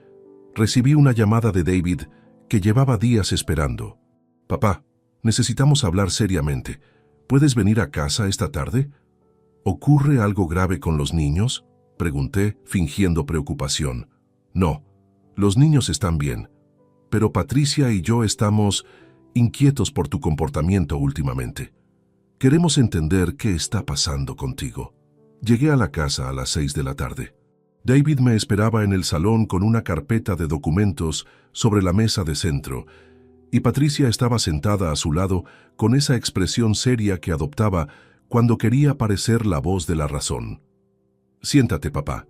[SPEAKER 1] recibí una llamada de David que llevaba días esperando. «Papá, necesitamos hablar seriamente. ¿Puedes venir a casa esta tarde?» «¿Ocurre algo grave con los niños?», pregunté, fingiendo preocupación. «No, los niños están bien, pero Patricia y yo estamos inquietos por tu comportamiento últimamente. Queremos entender qué está pasando contigo». Llegué a la casa a las 6 de la tarde. David me esperaba en el salón con una carpeta de documentos sobre la mesa de centro, y Patricia estaba sentada a su lado con esa expresión seria que adoptaba cuando quería parecer la voz de la razón. «Siéntate, papá.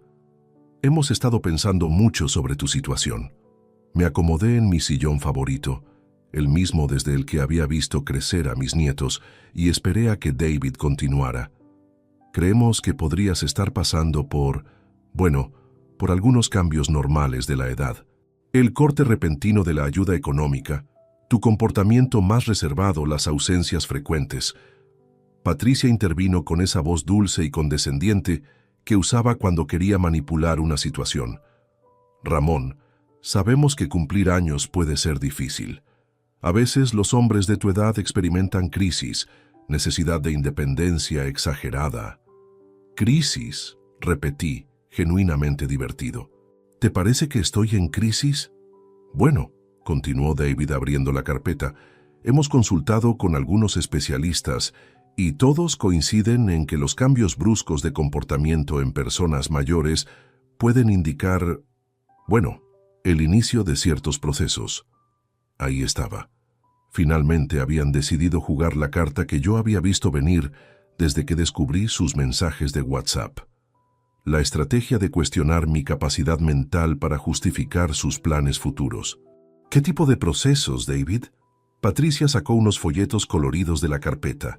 [SPEAKER 1] Hemos estado pensando mucho sobre tu situación». Me acomodé en mi sillón favorito, el mismo desde el que había visto crecer a mis nietos, y esperé a que David continuara. «Creemos que podrías estar pasando por algunos cambios normales de la edad. El corte repentino de la ayuda económica, tu comportamiento más reservado, las ausencias frecuentes». Patricia intervino con esa voz dulce y condescendiente que usaba cuando quería manipular una situación. «Ramón, sabemos que cumplir años puede ser difícil. A veces los hombres de tu edad experimentan crisis, necesidad de independencia exagerada». «¿Crisis?», repetí, genuinamente divertido. «¿Te parece que estoy en crisis?». «Bueno», continuó David abriendo la carpeta, «hemos consultado con algunos especialistas y todos coinciden en que los cambios bruscos de comportamiento en personas mayores pueden indicar, el inicio de ciertos procesos». Ahí estaba. Finalmente habían decidido jugar la carta que yo había visto venir desde que descubrí sus mensajes de WhatsApp. La estrategia de cuestionar mi capacidad mental para justificar sus planes futuros. «¿Qué tipo de procesos, David?». Patricia sacó unos folletos coloridos de la carpeta.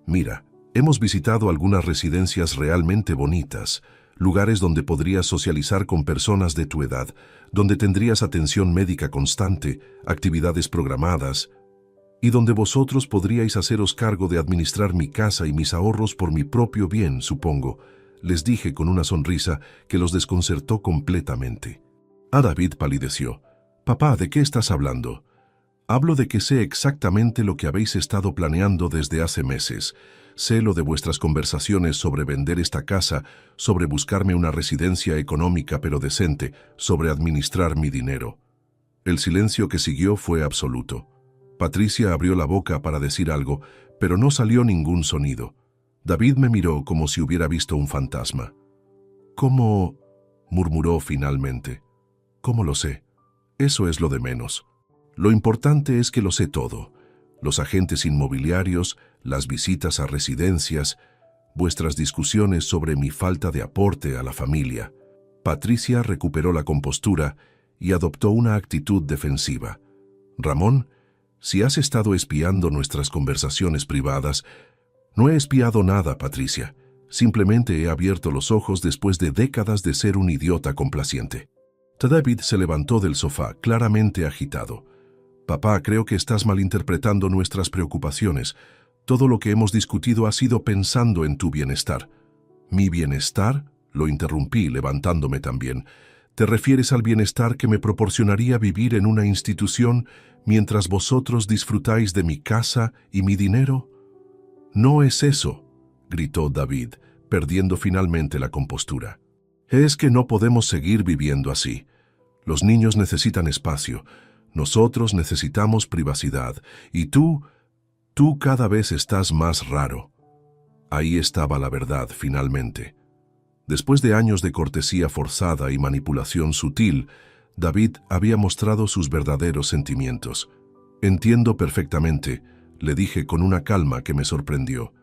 [SPEAKER 1] «Mira, hemos visitado algunas residencias realmente bonitas, lugares donde podrías socializar con personas de tu edad, donde tendrías atención médica constante, actividades programadas, y donde vosotros podríais haceros cargo de administrar mi casa y mis ahorros por mi propio bien, supongo», les dije con una sonrisa que los desconcertó completamente. David palideció. «Papá, ¿de qué estás hablando?». Hablo de que sé exactamente lo que habéis estado planeando desde hace meses. Sé lo de vuestras conversaciones sobre vender esta casa, sobre buscarme una residencia económica pero decente, sobre administrar mi dinero. El silencio que siguió fue absoluto. Patricia abrió la boca para decir algo, pero no salió ningún sonido. David me miró como si hubiera visto un fantasma. ¿Cómo? Murmuró finalmente. ¿Cómo lo sé? Eso es lo de menos. Lo importante es que lo sé todo. Los agentes inmobiliarios, las visitas a residencias, vuestras discusiones sobre mi falta de aporte a la familia. Patricia recuperó la compostura y adoptó una actitud defensiva. Ramón, si has estado espiando nuestras conversaciones privadas, no he espiado nada, Patricia. Simplemente he abierto los ojos después de décadas de ser un idiota complaciente. David se levantó del sofá, claramente agitado. Papá, creo que estás malinterpretando nuestras preocupaciones. Todo lo que hemos discutido ha sido pensando en tu bienestar. ¿Mi bienestar? Lo interrumpí, levantándome también. ¿Te refieres al bienestar que me proporcionaría vivir en una institución mientras vosotros disfrutáis de mi casa y mi dinero? No es eso, gritó David, perdiendo finalmente la compostura. Es que no podemos seguir viviendo así. Los niños necesitan espacio, nosotros necesitamos privacidad, y tú cada vez estás más raro. Ahí estaba la verdad, finalmente. Después de años de cortesía forzada y manipulación sutil, David había mostrado sus verdaderos sentimientos. Entiendo perfectamente, le dije con una calma que me sorprendió.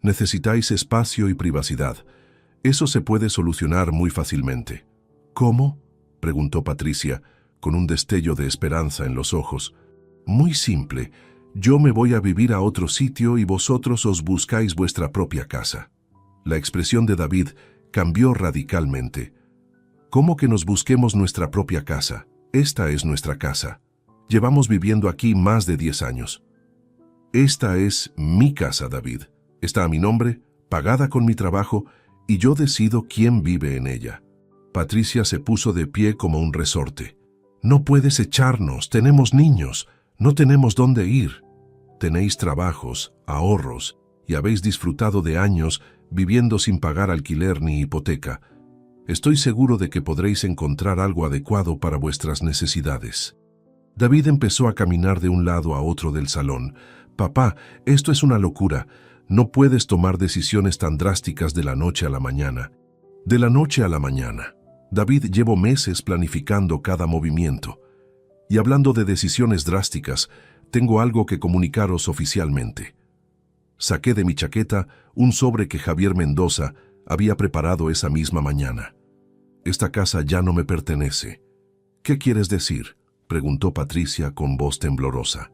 [SPEAKER 1] Necesitáis espacio y privacidad. Eso se puede solucionar muy fácilmente. ¿Cómo? Preguntó Patricia, con un destello de esperanza en los ojos. Muy simple. Yo me voy a vivir a otro sitio y vosotros os buscáis vuestra propia casa. La expresión de David cambió radicalmente. ¿Cómo que nos busquemos nuestra propia casa? Esta es nuestra casa. Llevamos viviendo aquí más de 10 años. Esta es mi casa, David. Está a mi nombre, pagada con mi trabajo, y yo decido quién vive en ella. Patricia se puso de pie como un resorte. No puedes echarnos, tenemos niños, no tenemos dónde ir. Tenéis trabajos, ahorros, y habéis disfrutado de años viviendo sin pagar alquiler ni hipoteca. Estoy seguro de que podréis encontrar algo adecuado para vuestras necesidades. David empezó a caminar de un lado a otro del salón. Papá, esto es una locura. No puedes tomar decisiones tan drásticas de la noche a la mañana. De la noche a la mañana. David, llevo meses planificando cada movimiento. Y hablando de decisiones drásticas, tengo algo que comunicaros oficialmente. Saqué de mi chaqueta un sobre que Javier Mendoza había preparado esa misma mañana. Esta casa ya no me pertenece. ¿Qué quieres decir?, preguntó Patricia con voz temblorosa.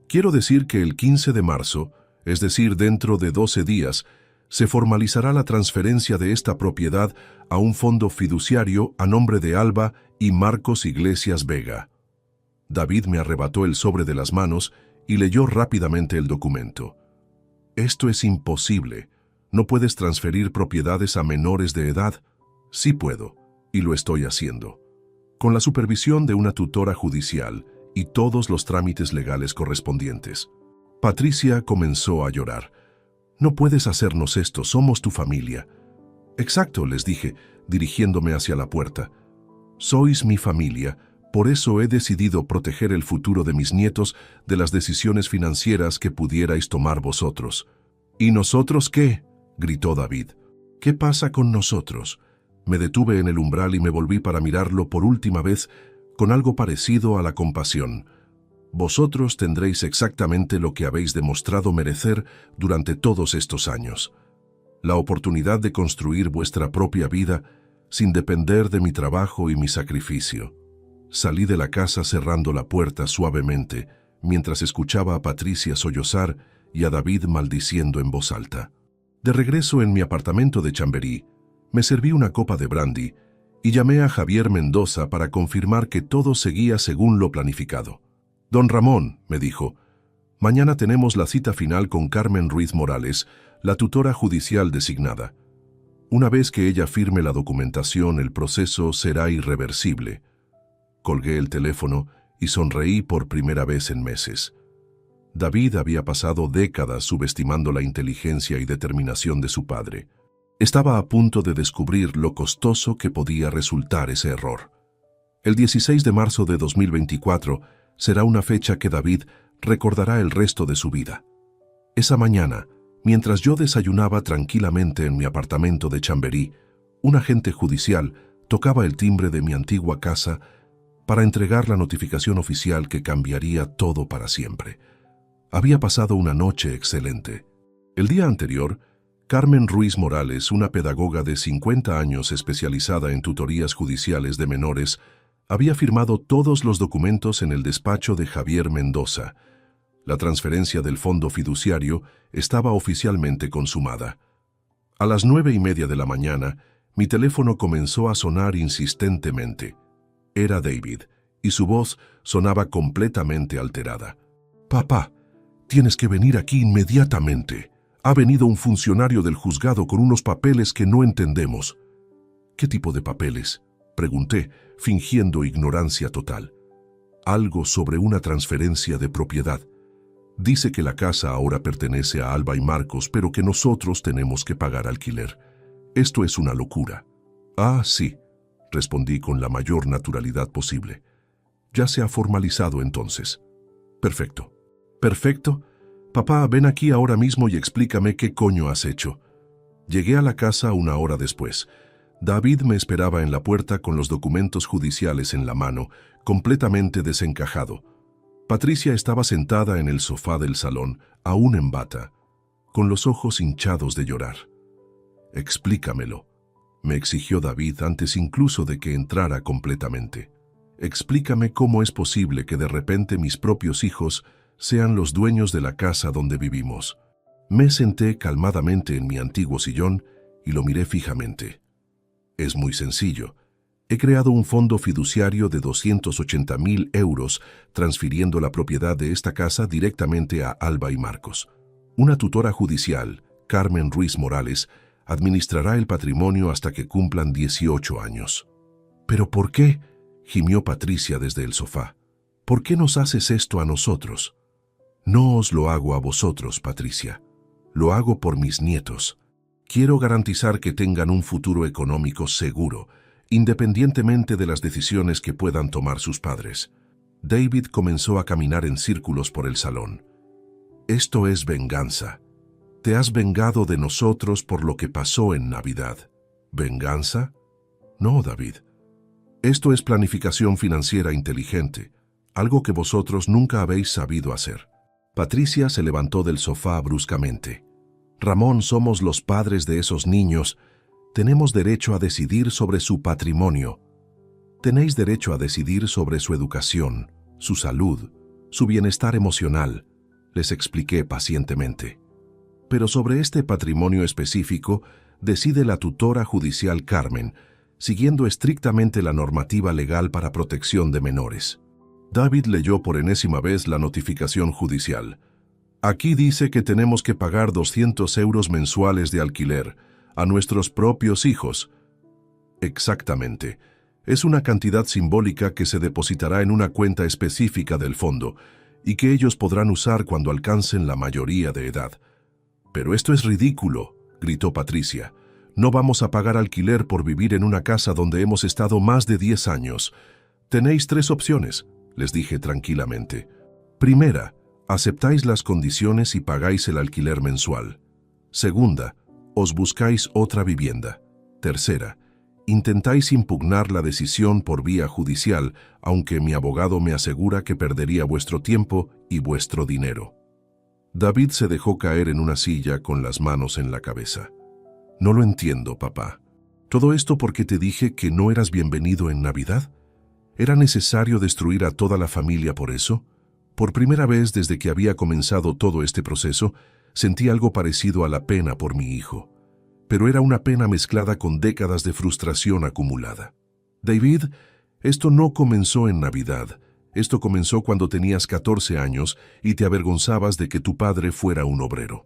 [SPEAKER 1] Quiero decir que el 15 de marzo, es decir, dentro de 12 días, se formalizará la transferencia de esta propiedad a un fondo fiduciario a nombre de Alba y Marcos Iglesias Vega. David me arrebató el sobre de las manos y leyó rápidamente el documento. Esto es imposible. No puedes transferir propiedades a menores de edad. Sí puedo, y lo estoy haciendo. Con la supervisión de una tutora judicial y todos los trámites legales correspondientes. Patricia comenzó a llorar. No puedes hacernos esto, somos tu familia. Exacto, les dije, dirigiéndome hacia la puerta. Sois mi familia, por eso he decidido proteger el futuro de mis nietos de las decisiones financieras que pudierais tomar vosotros. ¿Y nosotros qué?, gritó David. ¿Qué pasa con nosotros? Me detuve en el umbral y me volví para mirarlo por última vez con algo parecido a la compasión. Vosotros tendréis exactamente lo que habéis demostrado merecer durante todos estos años. La oportunidad de construir vuestra propia vida sin depender de mi trabajo y mi sacrificio. Salí de la casa cerrando la puerta suavemente, mientras escuchaba a Patricia sollozar y a David maldiciendo en voz alta. De regreso en mi apartamento de Chamberí, me serví una copa de brandy y llamé a Javier Mendoza para confirmar que todo seguía según lo planificado. Don Ramón, me dijo, mañana tenemos la cita final con Carmen Ruiz Morales, la tutora judicial designada. Una vez que ella firme la documentación, el proceso será irreversible. Colgué el teléfono y sonreí por primera vez en meses. David había pasado décadas subestimando la inteligencia y determinación de su padre. Estaba a punto de descubrir lo costoso que podía resultar ese error. El 16 de marzo de 2024 será una fecha que David recordará el resto de su vida. Esa mañana, mientras yo desayunaba tranquilamente en mi apartamento de Chamberí, un agente judicial tocaba el timbre de mi antigua casa para entregar la notificación oficial que cambiaría todo para siempre. Había pasado una noche excelente. El día anterior, Carmen Ruiz Morales, una pedagoga de 50 años especializada en tutorías judiciales de menores, había firmado todos los documentos en el despacho de Javier Mendoza. La transferencia del fondo fiduciario estaba oficialmente consumada. A las 9:30 de la mañana, mi teléfono comenzó a sonar insistentemente. Era David, y su voz sonaba completamente alterada. «Papá, tienes que venir aquí inmediatamente. Ha venido un funcionario del juzgado con unos papeles que no entendemos». «¿Qué tipo de papeles?», pregunté, fingiendo ignorancia total. «Algo sobre una transferencia de propiedad. Dice que la casa ahora pertenece a Alba y Marcos, pero que nosotros tenemos que pagar alquiler. Esto es una locura». «Ah, sí», respondí con la mayor naturalidad posible. «Ya se ha formalizado entonces». «Perfecto». «Perfecto. Papá, ven aquí ahora mismo y explícame qué coño has hecho». Llegué a la casa una hora después. David me esperaba en la puerta con los documentos judiciales en la mano, completamente desencajado. Patricia estaba sentada en el sofá del salón, aún en bata, con los ojos hinchados de llorar. «Explícamelo», me exigió David antes incluso de que entrara completamente. «Explícame cómo es posible que de repente mis propios hijos sean los dueños de la casa donde vivimos». Me senté calmadamente en mi antiguo sillón y lo miré fijamente. «Es muy sencillo. He creado un fondo fiduciario de 280.000 euros, transfiriendo la propiedad de esta casa directamente a Alba y Marcos. Una tutora judicial, Carmen Ruiz Morales, administrará el patrimonio hasta que cumplan 18 años. «¿Pero por qué?», gimió Patricia desde el sofá. «¿Por qué nos haces esto a nosotros?» «No os lo hago a vosotros, Patricia. Lo hago por mis nietos. Quiero garantizar que tengan un futuro económico seguro, independientemente de las decisiones que puedan tomar sus padres». David comenzó a caminar en círculos por el salón. «Esto es venganza. Te has vengado de nosotros por lo que pasó en Navidad». «¿Venganza? No, David. Esto es planificación financiera inteligente, algo que vosotros nunca habéis sabido hacer». Patricia se levantó del sofá bruscamente. «Ramón, somos los padres de esos niños. Tenemos derecho a decidir sobre su patrimonio. Tenéis derecho a decidir sobre su educación, su salud, su bienestar emocional», les expliqué pacientemente. «Pero sobre este patrimonio específico decide la tutora judicial Carmen, siguiendo estrictamente la normativa legal para protección de menores». David leyó por enésima vez la notificación judicial. «Aquí dice que tenemos que pagar 200 euros mensuales de alquiler a nuestros propios hijos». «Exactamente. Es una cantidad simbólica que se depositará en una cuenta específica del fondo y que ellos podrán usar cuando alcancen la mayoría de edad». «Pero esto es ridículo», gritó Patricia. «No vamos a pagar alquiler por vivir en una casa donde hemos estado más de 10 años. Tenéis 3 opciones», les dije tranquilamente. «Primera, aceptáis las condiciones y pagáis el alquiler mensual. Segunda, os buscáis otra vivienda. Tercera, intentáis impugnar la decisión por vía judicial, aunque mi abogado me asegura que perdería vuestro tiempo y vuestro dinero». David se dejó caer en una silla con las manos en la cabeza. «No lo entiendo, papá. ¿Todo esto porque te dije que no eras bienvenido en Navidad? ¿Era necesario destruir a toda la familia por eso?» Por primera vez desde que había comenzado todo este proceso, sentí algo parecido a la pena por mi hijo. Pero era una pena mezclada con décadas de frustración acumulada. «David, esto no comenzó en Navidad. Esto comenzó cuando tenías 14 años y te avergonzabas de que tu padre fuera un obrero.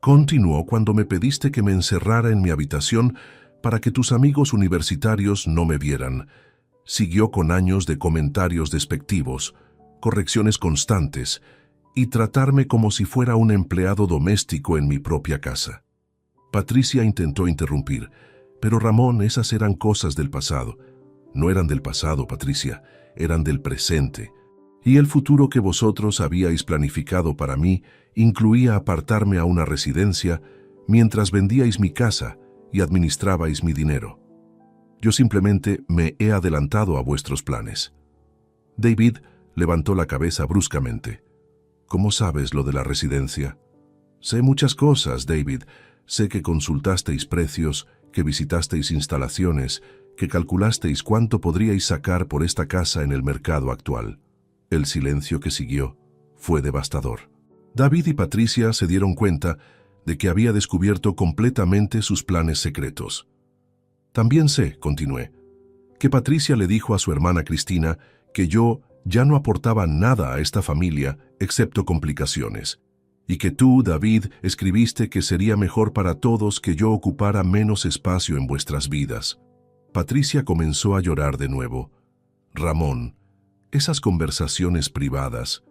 [SPEAKER 1] Continuó cuando me pediste que me encerrara en mi habitación para que tus amigos universitarios no me vieran. Siguió con años de comentarios despectivos, correcciones constantes y tratarme como si fuera un empleado doméstico en mi propia casa. Patricia intentó interrumpir, pero Ramón, esas eran cosas del pasado. No eran del pasado, Patricia, eran del presente. Y el futuro que vosotros habíais planificado para mí incluía apartarme a una residencia mientras vendíais mi casa y administrabais mi dinero. Yo simplemente me he adelantado a vuestros planes. David levantó la cabeza bruscamente. ¿Cómo sabes lo de la residencia? Sé muchas cosas, David. Sé que consultasteis precios, que visitasteis instalaciones, que calculasteis cuánto podríais sacar por esta casa en el mercado actual. El silencio que siguió fue devastador. David y Patricia se dieron cuenta de que había descubierto completamente sus planes secretos. También sé, continué, que Patricia le dijo a su hermana Cristina que yo ya no aportaba nada a esta familia excepto complicaciones, y que tú, David, escribiste que sería mejor para todos que yo ocupara menos espacio en vuestras vidas. Patricia comenzó a llorar de nuevo. Ramón, esas conversaciones privadas.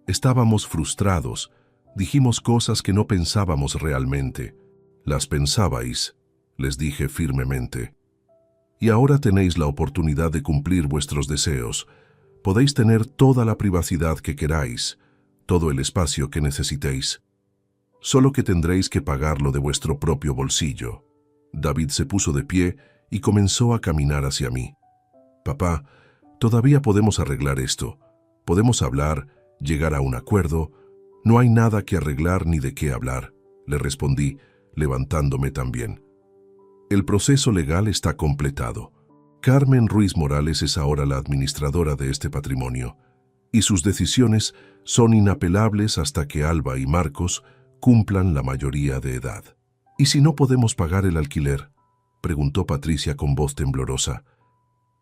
[SPEAKER 1] Estábamos frustrados, dijimos cosas que no pensábamos realmente. Las pensabais, les dije firmemente. Y ahora tenéis la oportunidad de cumplir vuestros deseos. Podéis tener toda la privacidad que queráis, todo el espacio que necesitéis. Solo que tendréis que pagarlo de vuestro propio bolsillo. David se puso de pie y comenzó a caminar hacia mí. Papá, todavía podemos arreglar esto. Podemos hablar, llegar a un acuerdo. No hay nada que arreglar ni de qué hablar, le respondí, levantándome también. El proceso legal está completado. Carmen Ruiz Morales es ahora la administradora de este patrimonio, y sus decisiones son inapelables hasta que Alba y Marcos cumplan la mayoría de edad. ¿Y si no podemos pagar el alquiler?, preguntó Patricia con voz temblorosa.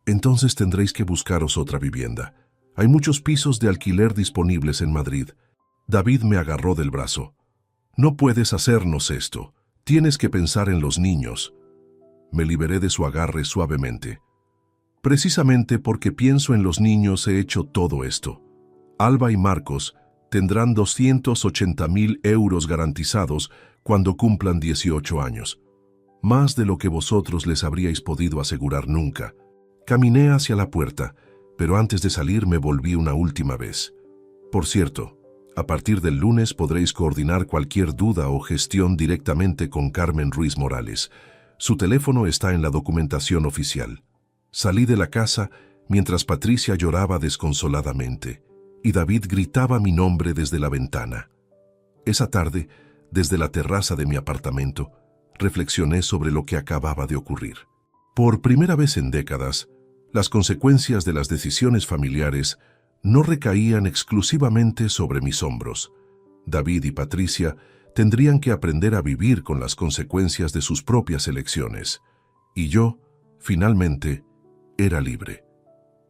[SPEAKER 1] Entonces tendréis que buscaros otra vivienda. Hay muchos pisos de alquiler disponibles en Madrid. David me agarró del brazo. No puedes hacernos esto. Tienes que pensar en los niños. Me liberé de su agarre suavemente. Precisamente porque pienso en los niños he hecho todo esto. Alba y Marcos tendrán 280.000 euros garantizados cuando cumplan 18 años. Más de lo que vosotros les habríais podido asegurar nunca. Caminé hacia la puerta, pero antes de salir me volví una última vez. Por cierto, a partir del lunes podréis coordinar cualquier duda o gestión directamente con Carmen Ruiz Morales. Su teléfono está en la documentación oficial. Salí de la casa mientras Patricia lloraba desconsoladamente y David gritaba mi nombre desde la ventana. Esa tarde, desde la terraza de mi apartamento, reflexioné sobre lo que acababa de ocurrir. Por primera vez en décadas, las consecuencias de las decisiones familiares no recaían exclusivamente sobre mis hombros. David y Patricia tendrían que aprender a vivir con las consecuencias de sus propias elecciones. Y yo, finalmente, era libre.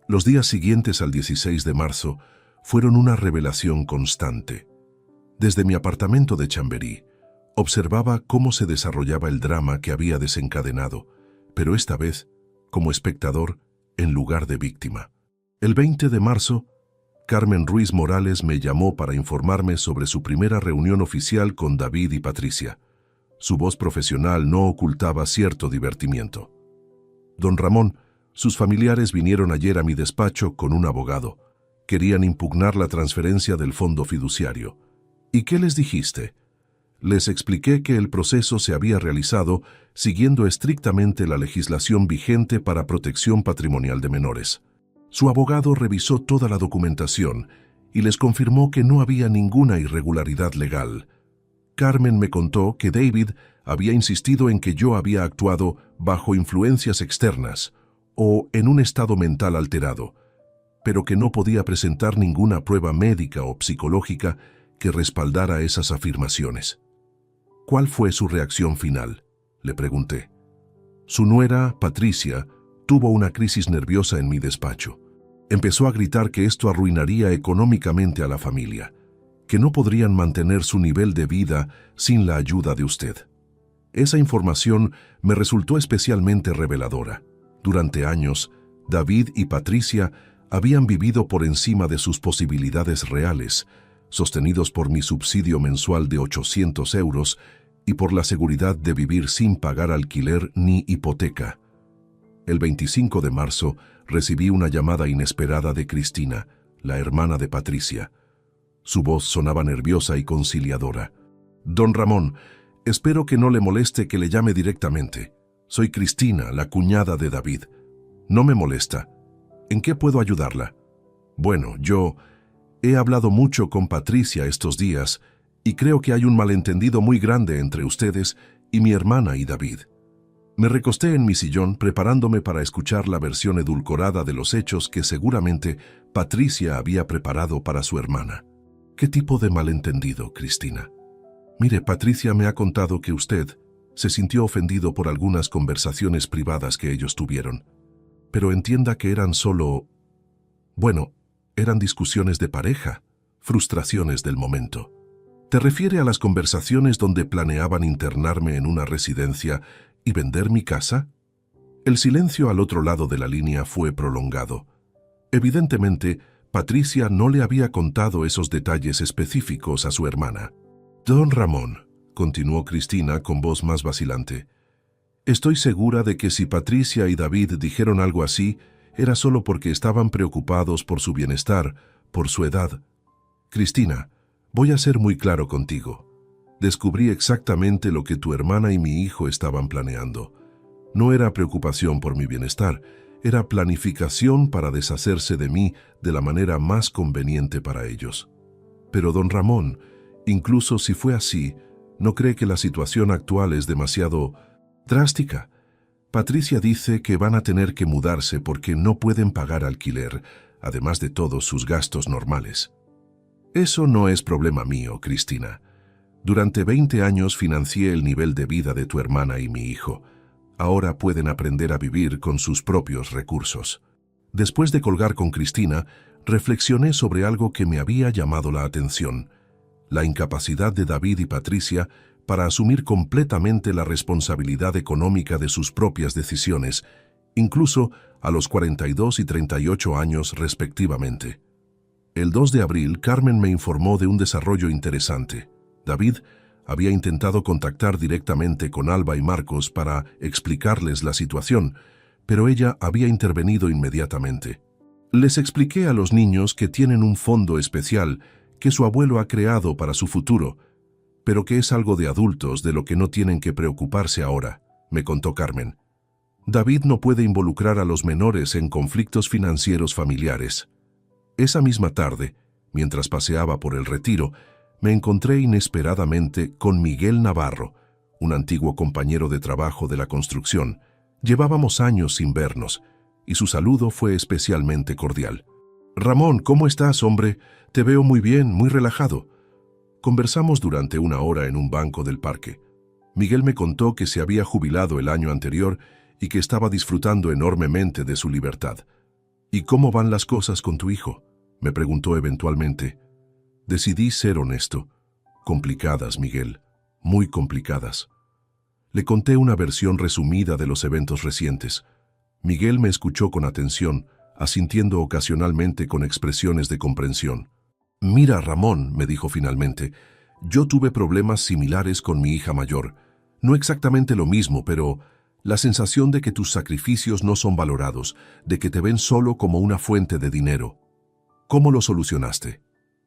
[SPEAKER 1] Los días siguientes al 16 de marzo fueron una revelación constante. Desde mi apartamento de Chamberí, observaba cómo se desarrollaba el drama que había desencadenado, pero esta vez como espectador en lugar de víctima. El 20 de marzo, Carmen Ruiz Morales me llamó para informarme sobre su primera reunión oficial con David y Patricia. Su voz profesional no ocultaba cierto divertimiento. Don Ramón, sus familiares vinieron ayer a mi despacho con un abogado. Querían impugnar la transferencia del fondo fiduciario. ¿Y qué les dijiste? Les expliqué que el proceso se había realizado siguiendo estrictamente la legislación vigente para protección patrimonial de menores. Su abogado revisó toda la documentación y les confirmó que no había ninguna irregularidad legal. Carmen me contó que David había insistido en que yo había actuado bajo influencias externas o en un estado mental alterado, pero que no podía presentar ninguna prueba médica o psicológica que respaldara esas afirmaciones. ¿Cuál fue su reacción final?, le pregunté. Su nuera, Patricia, tuvo una crisis nerviosa en mi despacho. Empezó a gritar que esto arruinaría económicamente a la familia, que no podrían mantener su nivel de vida sin la ayuda de usted. Esa información me resultó especialmente reveladora. Durante años, David y Patricia habían vivido por encima de sus posibilidades reales, sostenidos por mi subsidio mensual de 800 euros y por la seguridad de vivir sin pagar alquiler ni hipoteca. El 25 de marzo recibí una llamada inesperada de Cristina, la hermana de Patricia. Su voz sonaba nerviosa y conciliadora. «Don Ramón, espero que no le moleste que le llame directamente. Soy Cristina, la cuñada de David. No me molesta. ¿En qué puedo ayudarla?» «Bueno, yo he hablado mucho con Patricia estos días y creo que hay un malentendido muy grande entre ustedes y mi hermana y David». Me recosté en mi sillón preparándome para escuchar la versión edulcorada de los hechos que seguramente Patricia había preparado para su hermana. «¿Qué tipo de malentendido, Cristina?» «Mire, Patricia me ha contado que usted se sintió ofendido por algunas conversaciones privadas que ellos tuvieron. Pero entienda que eran solo... bueno, eran discusiones de pareja, frustraciones del momento. ¿Te refiere a las conversaciones donde planeaban internarme en una residencia y vender mi casa?» El silencio al otro lado de la línea fue prolongado. Evidentemente, Patricia no le había contado esos detalles específicos a su hermana. «Don Ramón», continuó Cristina con voz más vacilante, «estoy segura de que si Patricia y David dijeron algo así, era solo porque estaban preocupados por su bienestar, por su edad. Cristina, voy a ser muy claro contigo. Descubrí exactamente lo que tu hermana y mi hijo estaban planeando. No era preocupación por mi bienestar, era planificación para deshacerse de mí de la manera más conveniente para ellos. Pero don Ramón, incluso si fue así, ¿no cree que la situación actual es demasiado drástica? Patricia dice que van a tener que mudarse porque no pueden pagar alquiler, además de todos sus gastos normales. Eso no es problema mío, Cristina. Durante 20 años financié el nivel de vida de tu hermana y mi hijo. Ahora pueden aprender a vivir con sus propios recursos». Después de colgar con Cristina, reflexioné sobre algo que me había llamado la atención: la incapacidad de David y Patricia para asumir completamente la responsabilidad económica de sus propias decisiones, incluso a los 42 y 38 años respectivamente. El 2 de abril, Carmen me informó de un desarrollo interesante. David había intentado contactar directamente con Alba y Marcos para explicarles la situación, pero ella había intervenido inmediatamente. Les expliqué a los niños que tienen un fondo especial que su abuelo ha creado para su futuro, pero que es algo de adultos de lo que no tienen que preocuparse ahora, me contó Carmen. David no puede involucrar a los menores en conflictos financieros familiares. Esa misma tarde, mientras paseaba por el Retiro, me encontré inesperadamente con Miguel Navarro, un antiguo compañero de trabajo de la construcción. Llevábamos años sin vernos, y su saludo fue especialmente cordial. «Ramón, ¿cómo estás, hombre? Te veo muy bien, muy relajado». Conversamos durante una hora en un banco del parque. Miguel me contó que se había jubilado el año anterior y que estaba disfrutando enormemente de su libertad. «¿Y cómo van las cosas con tu hijo?», me preguntó eventualmente. Decidí ser honesto. «Complicadas, Miguel, muy complicadas». Le conté una versión resumida de los eventos recientes. Miguel me escuchó con atención, asintiendo ocasionalmente con expresiones de comprensión. «Mira, Ramón», me dijo finalmente, «yo tuve problemas similares con mi hija mayor. No exactamente lo mismo, pero la sensación de que tus sacrificios no son valorados, de que te ven solo como una fuente de dinero. ¿Cómo lo solucionaste?»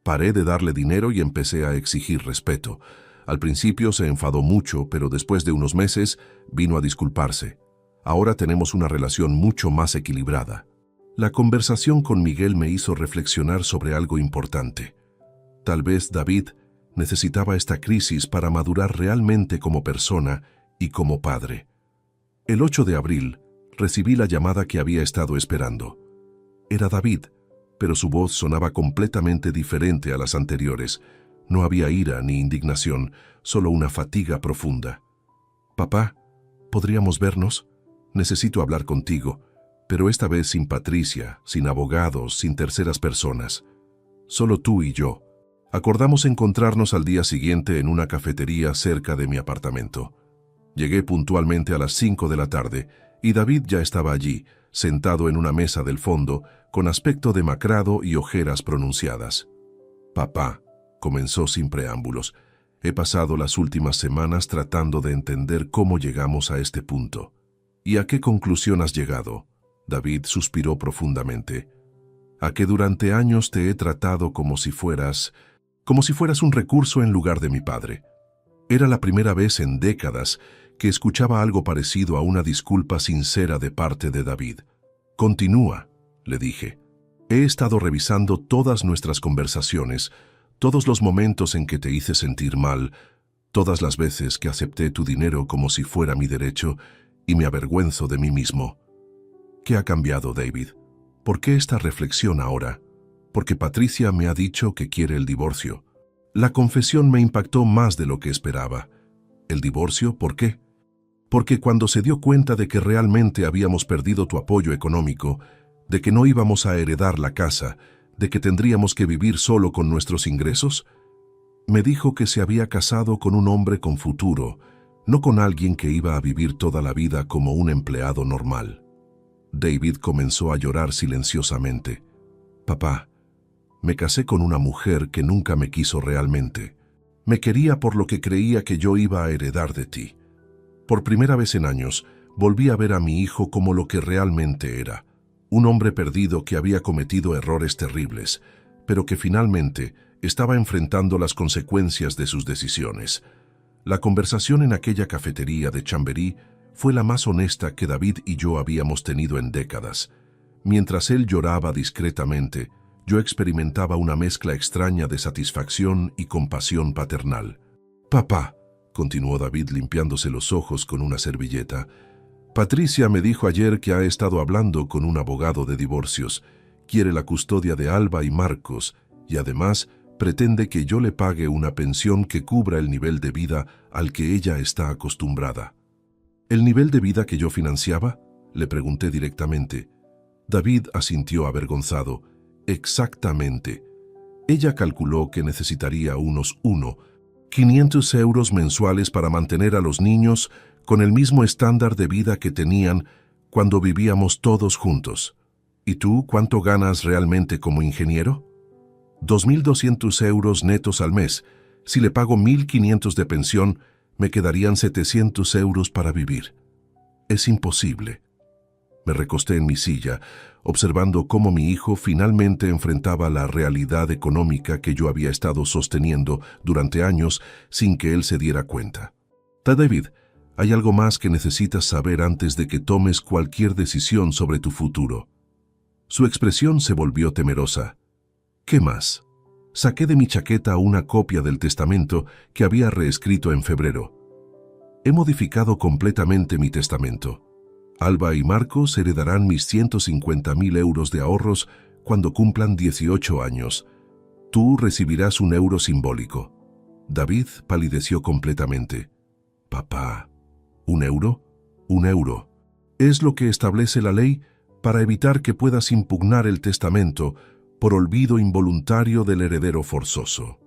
[SPEAKER 1] Paré de darle dinero y empecé a exigir respeto. Al principio se enfadó mucho, pero después de unos meses vino a disculparse. Ahora tenemos una relación mucho más equilibrada. La conversación con Miguel me hizo reflexionar sobre algo importante. Tal vez David necesitaba esta crisis para madurar realmente como persona y como padre. El 8 de abril recibí la llamada que había estado esperando. Era David, pero su voz sonaba completamente diferente a las anteriores. No había ira ni indignación, solo una fatiga profunda. «Papá, ¿podríamos vernos? Necesito hablar contigo, pero esta vez sin Patricia, sin abogados, sin terceras personas. Solo tú y yo». Acordamos encontrarnos al día siguiente en una cafetería cerca de mi apartamento. Llegué puntualmente a las 5 de la tarde y David ya estaba allí, sentado en una mesa del fondo, con aspecto demacrado y ojeras pronunciadas. «Papá», comenzó sin preámbulos, «he pasado las últimas semanas tratando de entender cómo llegamos a este punto». «¿Y a qué conclusión has llegado?», David suspiró profundamente. «A que durante años te he tratado como si fueras un recurso en lugar de mi padre». Era la primera vez en décadas que escuchaba algo parecido a una disculpa sincera de parte de David. «Continúa», le dije. «He estado revisando todas nuestras conversaciones, todos los momentos en que te hice sentir mal, todas las veces que acepté tu dinero como si fuera mi derecho y me avergüenzo de mí mismo». «¿Qué ha cambiado, David? ¿Por qué esta reflexión ahora?» «Porque Patricia me ha dicho que quiere el divorcio». La confesión me impactó más de lo que esperaba. ¿El divorcio? ¿Por qué? Porque cuando se dio cuenta de que realmente habíamos perdido tu apoyo económico, de que no íbamos a heredar la casa, de que tendríamos que vivir solo con nuestros ingresos, me dijo que se había casado con un hombre con futuro, no con alguien que iba a vivir toda la vida como un empleado normal. David comenzó a llorar silenciosamente. «Papá, me casé con una mujer que nunca me quiso realmente. Me quería por lo que creía que yo iba a heredar de ti. Por primera vez en años, volví a ver a mi hijo como lo que realmente era, un hombre perdido que había cometido errores terribles, pero que finalmente estaba enfrentando las consecuencias de sus decisiones». La conversación en aquella cafetería de Chamberí fue la más honesta que David y yo habíamos tenido en décadas. Mientras él lloraba discretamente, yo experimentaba una mezcla extraña de satisfacción y compasión paternal. «Papá», continuó David limpiándose los ojos con una servilleta, «Patricia me dijo ayer que ha estado hablando con un abogado de divorcios. Quiere la custodia de Alba y Marcos y además pretende que yo le pague una pensión que cubra el nivel de vida al que ella está acostumbrada». «¿El nivel de vida que yo financiaba?», le pregunté directamente. David asintió avergonzado. «Exactamente. Ella calculó que necesitaría unos 500 euros mensuales para mantener a los niños con el mismo estándar de vida que tenían cuando vivíamos todos juntos. ¿Y tú cuánto ganas realmente como ingeniero?». 2.200 euros netos al mes. Si le pago 1.500 de pensión, me quedarían 700 euros para vivir. «Es imposible». Me recosté en mi silla, observando cómo mi hijo finalmente enfrentaba la realidad económica que yo había estado sosteniendo durante años sin que él se diera cuenta. «David, hay algo más que necesitas saber antes de que tomes cualquier decisión sobre tu futuro». Su expresión se volvió temerosa. «¿Qué más?». Saqué de mi chaqueta una copia del testamento que había reescrito en febrero. «He modificado completamente mi testamento. Alba y Marcos heredarán mis 150.000 euros de ahorros cuando cumplan 18 años. Tú recibirás un euro simbólico». David palideció completamente. «Papá, ¿1 euro? 1 euro. Es lo que establece la ley para evitar que puedas impugnar el testamento por olvido involuntario del heredero forzoso».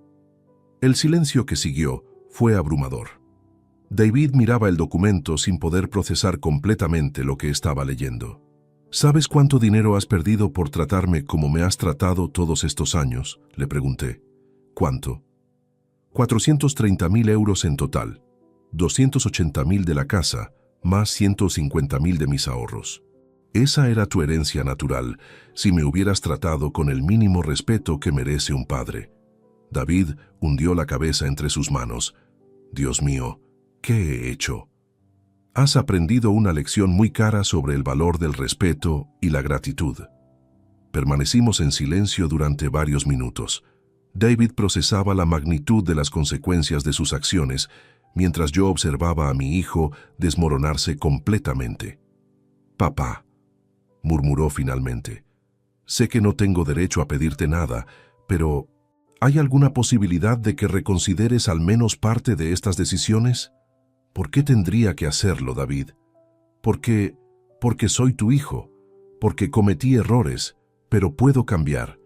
[SPEAKER 1] El silencio que siguió fue abrumador. David miraba el documento sin poder procesar completamente lo que estaba leyendo. «¿Sabes cuánto dinero has perdido por tratarme como me has tratado todos estos años?», le pregunté. «¿Cuánto?». 430.000 euros en total, 280.000 de la casa, más 150.000 de mis ahorros. Esa era tu herencia natural, si me hubieras tratado con el mínimo respeto que merece un padre». David hundió la cabeza entre sus manos. «Dios mío, ¿qué he hecho?». «Has aprendido una lección muy cara sobre el valor del respeto y la gratitud». Permanecimos en silencio durante varios minutos. David procesaba la magnitud de las consecuencias de sus acciones, mientras yo observaba a mi hijo desmoronarse completamente. «Papá», murmuró finalmente, «sé que no tengo derecho a pedirte nada, pero ¿hay alguna posibilidad de que reconsideres al menos parte de estas decisiones?». «¿Por qué tendría que hacerlo, David?». Porque soy tu hijo, porque cometí errores, pero puedo cambiar,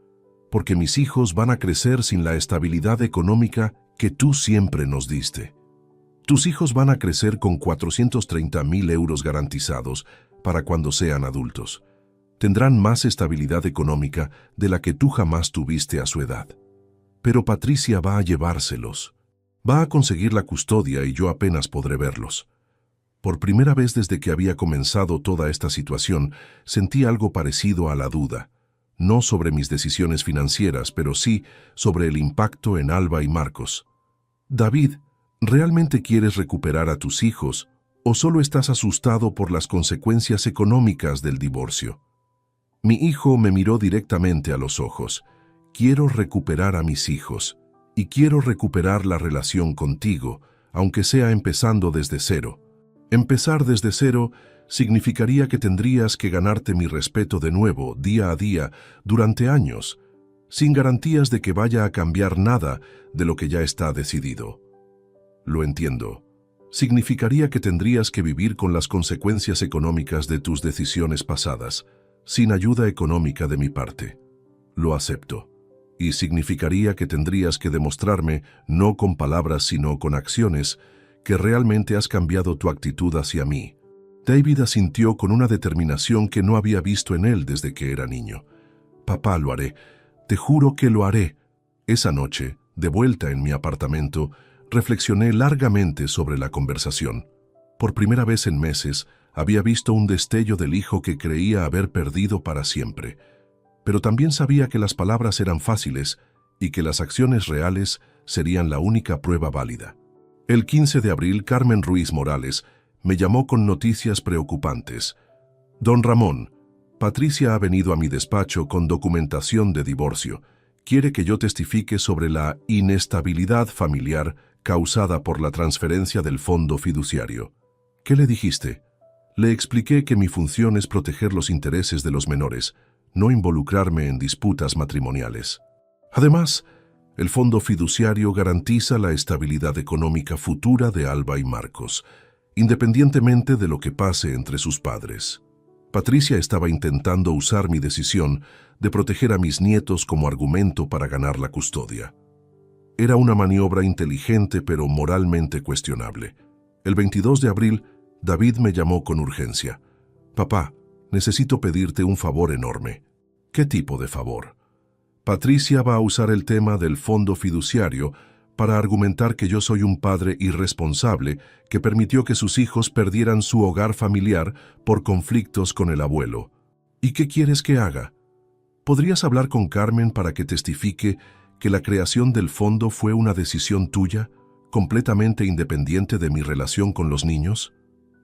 [SPEAKER 1] porque mis hijos van a crecer sin la estabilidad económica que tú siempre nos diste. Tus hijos van a crecer con 430.000 euros garantizados para cuando sean adultos. tendrán más estabilidad económica de la que tú jamás tuviste a su edad. Pero Patricia va a llevárselos. Va a conseguir la custodia y yo apenas podré verlos. Por primera vez desde que había comenzado toda esta situación, sentí algo parecido a la duda. No sobre mis decisiones financieras, pero sí sobre el impacto en Alba y Marcos. David, ¿realmente quieres recuperar a tus hijos o solo estás asustado por las consecuencias económicas del divorcio? Mi hijo me miró directamente a los ojos. Quiero recuperar a mis hijos y quiero recuperar la relación contigo, aunque sea empezando desde cero. Empezar desde cero significaría que tendrías que ganarte mi respeto de nuevo, día a día, durante años, sin garantías de que vaya a cambiar nada de lo que ya está decidido. Lo entiendo. Significaría que tendrías que vivir con las consecuencias económicas de tus decisiones pasadas, sin ayuda económica de mi parte. Lo acepto. Y significaría que tendrías que demostrarme, no con palabras sino con acciones, que realmente has cambiado tu actitud hacia mí. David asintió con una determinación que no había visto en él desde que era niño. Papá, lo haré. Te juro que lo haré. Esa noche, de vuelta en mi apartamento, reflexioné largamente sobre la conversación. Por primera vez en meses, había visto un destello del hijo que creía haber perdido para siempre. Pero también sabía que las palabras eran fáciles y que las acciones reales serían la única prueba válida. El 15 de abril, Carmen Ruiz Morales me llamó con noticias preocupantes. Don Ramón, Patricia ha venido a mi despacho con documentación de divorcio. Quiere que yo testifique sobre la inestabilidad familiar causada por la transferencia del fondo fiduciario. ¿Qué le dijiste? Le expliqué que mi función es proteger los intereses de los menores, no involucrarme en disputas matrimoniales. Además, el fondo fiduciario garantiza la estabilidad económica futura de Alba y Marcos, independientemente de lo que pase entre sus padres. Patricia estaba intentando usar mi decisión de proteger a mis nietos como argumento para ganar la custodia. Era una maniobra inteligente pero moralmente cuestionable. El 22 de abril, David me llamó con urgencia. Papá, necesito pedirte un favor enorme. ¿Qué tipo de favor? Patricia va a usar el tema del fondo fiduciario para argumentar que yo soy un padre irresponsable que permitió que sus hijos perdieran su hogar familiar por conflictos con el abuelo. ¿Y qué quieres que haga? ¿Podrías hablar con Carmen para que testifique que la creación del fondo fue una decisión tuya, completamente independiente de mi relación con los niños?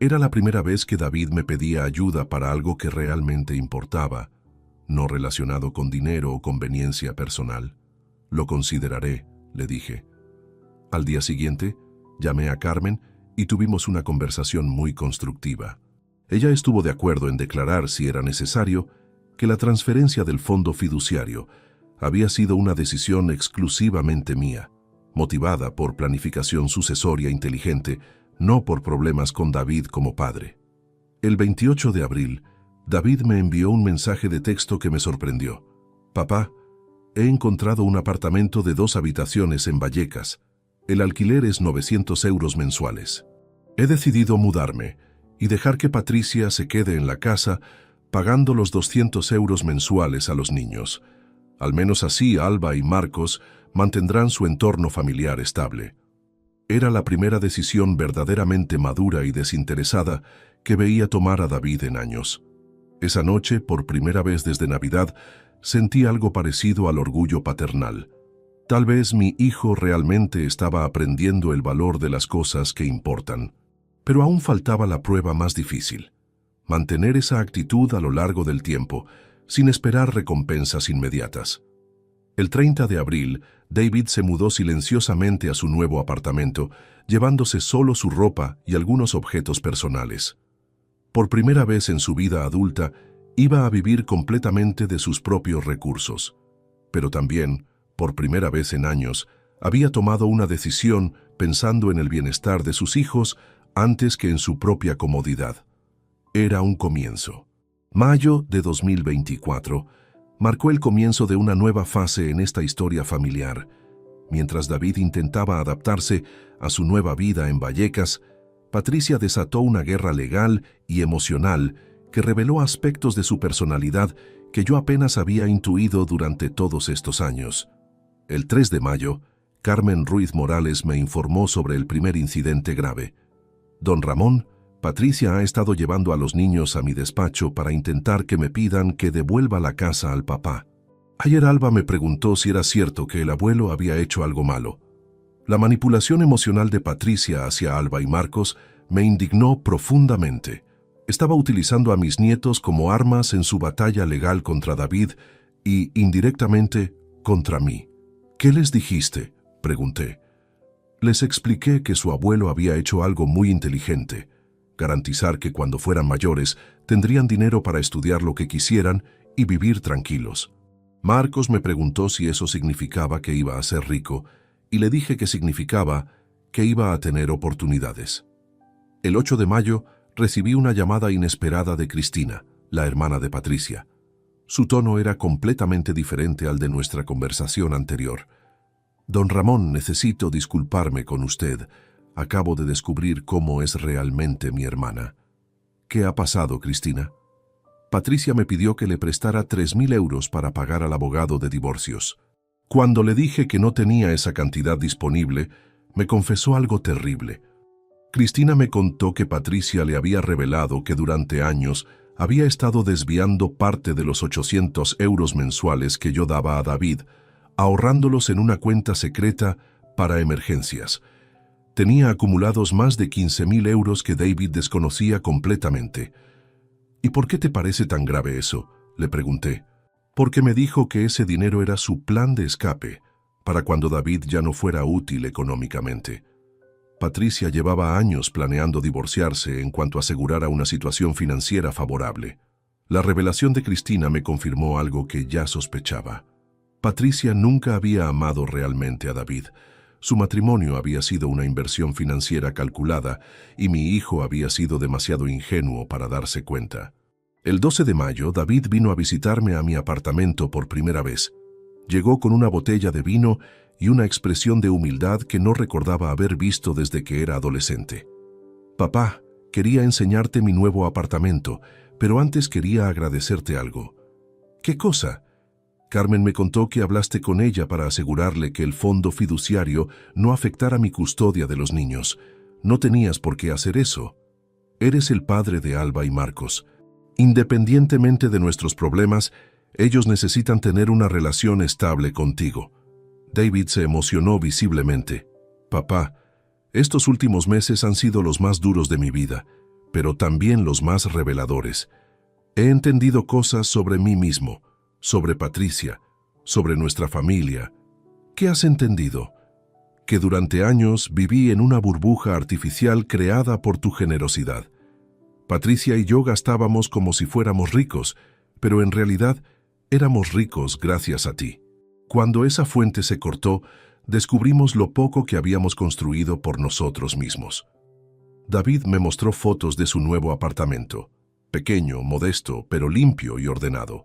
[SPEAKER 1] Era la primera vez que David me pedía ayuda para algo que realmente importaba, no relacionado con dinero o conveniencia personal. Lo consideraré, le dije. Al día siguiente, llamé a Carmen y tuvimos una conversación muy constructiva. Ella estuvo de acuerdo en declarar, si era necesario, que la transferencia del fondo fiduciario había sido una decisión exclusivamente mía, motivada por planificación sucesoria inteligente, no por problemas con David como padre. El 28 de abril, David me envió un mensaje de texto que me sorprendió. Papá, he encontrado un apartamento de 2 habitaciones en Vallecas. El alquiler es 900 euros mensuales. He decidido mudarme y dejar que Patricia se quede en la casa pagando los 200 euros mensuales a los niños. Al menos así Alba y Marcos mantendrán su entorno familiar estable. Era la primera decisión verdaderamente madura y desinteresada que veía tomar a David en años. Esa noche, por primera vez desde Navidad, sentí algo parecido al orgullo paternal. Tal vez mi hijo realmente estaba aprendiendo el valor de las cosas que importan. Pero aún faltaba la prueba más difícil: mantener esa actitud a lo largo del tiempo, sin esperar recompensas inmediatas. El 30 de abril, David se mudó silenciosamente a su nuevo apartamento, llevándose solo su ropa y algunos objetos personales. Por primera vez en su vida adulta, iba a vivir completamente de sus propios recursos. Pero también, por primera vez en años, había tomado una decisión pensando en el bienestar de sus hijos antes que en su propia comodidad. Era un comienzo. Mayo de 2024 marcó el comienzo de una nueva fase en esta historia familiar. Mientras David intentaba adaptarse a su nueva vida en Vallecas, Patricia desató una guerra legal y emocional que reveló aspectos de su personalidad que yo apenas había intuido durante todos estos años. El 3 de mayo, Carmen Ruiz Morales me informó sobre el primer incidente grave. Don Ramón, Patricia ha estado llevando a los niños a mi despacho para intentar que me pidan que devuelva la casa al papá. Ayer Alba me preguntó si era cierto que el abuelo había hecho algo malo. La manipulación emocional de Patricia hacia Alba y Marcos me indignó profundamente. Estaba utilizando a mis nietos como armas en su batalla legal contra David y, indirectamente, contra mí. ¿Qué les dijiste?, pregunté. Les expliqué que su abuelo había hecho algo muy inteligente: garantizar que cuando fueran mayores tendrían dinero para estudiar lo que quisieran y vivir tranquilos. Marcos me preguntó si eso significaba que iba a ser rico, y le dije que significaba que iba a tener oportunidades. El 8 de mayo recibí una llamada inesperada de Cristina, la hermana de Patricia. Su tono era completamente diferente al de nuestra conversación anterior. «Don Ramón, necesito disculparme con usted. Acabo de descubrir cómo es realmente mi hermana». «¿Qué ha pasado, Cristina?» «Patricia me pidió que le prestara 3.000 euros para pagar al abogado de divorcios. Cuando le dije que no tenía esa cantidad disponible, me confesó algo terrible. Cristina me contó que Patricia le había revelado que durante años había estado desviando parte de los 800 euros mensuales que yo daba a David, ahorrándolos en una cuenta secreta para emergencias. Tenía acumulados más de 15.000 euros que David desconocía completamente. «¿Y por qué te parece tan grave eso?», le pregunté. «Porque me dijo que ese dinero era su plan de escape, para cuando David ya no fuera útil económicamente». Patricia llevaba años planeando divorciarse en cuanto asegurara una situación financiera favorable. La revelación de Cristina me confirmó algo que ya sospechaba. Patricia nunca había amado realmente a David. Su matrimonio había sido una inversión financiera calculada y mi hijo había sido demasiado ingenuo para darse cuenta. El 12 de mayo, David vino a visitarme a mi apartamento por primera vez. Llegó con una botella de vino y una expresión de humildad que no recordaba haber visto desde que era adolescente. «Papá, quería enseñarte mi nuevo apartamento, pero antes quería agradecerte algo». «¿Qué cosa?». «Carmen me contó que hablaste con ella para asegurarle que el fondo fiduciario no afectara mi custodia de los niños. No tenías por qué hacer eso. Eres el padre de Alba y Marcos. Independientemente de nuestros problemas, ellos necesitan tener una relación estable contigo». David se emocionó visiblemente. «Papá, estos últimos meses han sido los más duros de mi vida, pero también los más reveladores. He entendido cosas sobre mí mismo, sobre Patricia, sobre nuestra familia». «¿Qué has entendido?». «Que durante años viví en una burbuja artificial creada por tu generosidad. Patricia y yo gastábamos como si fuéramos ricos, pero en realidad éramos ricos gracias a ti. Cuando esa fuente se cortó, descubrimos lo poco que habíamos construido por nosotros mismos». David me mostró fotos de su nuevo apartamento. Pequeño, modesto, pero limpio y ordenado.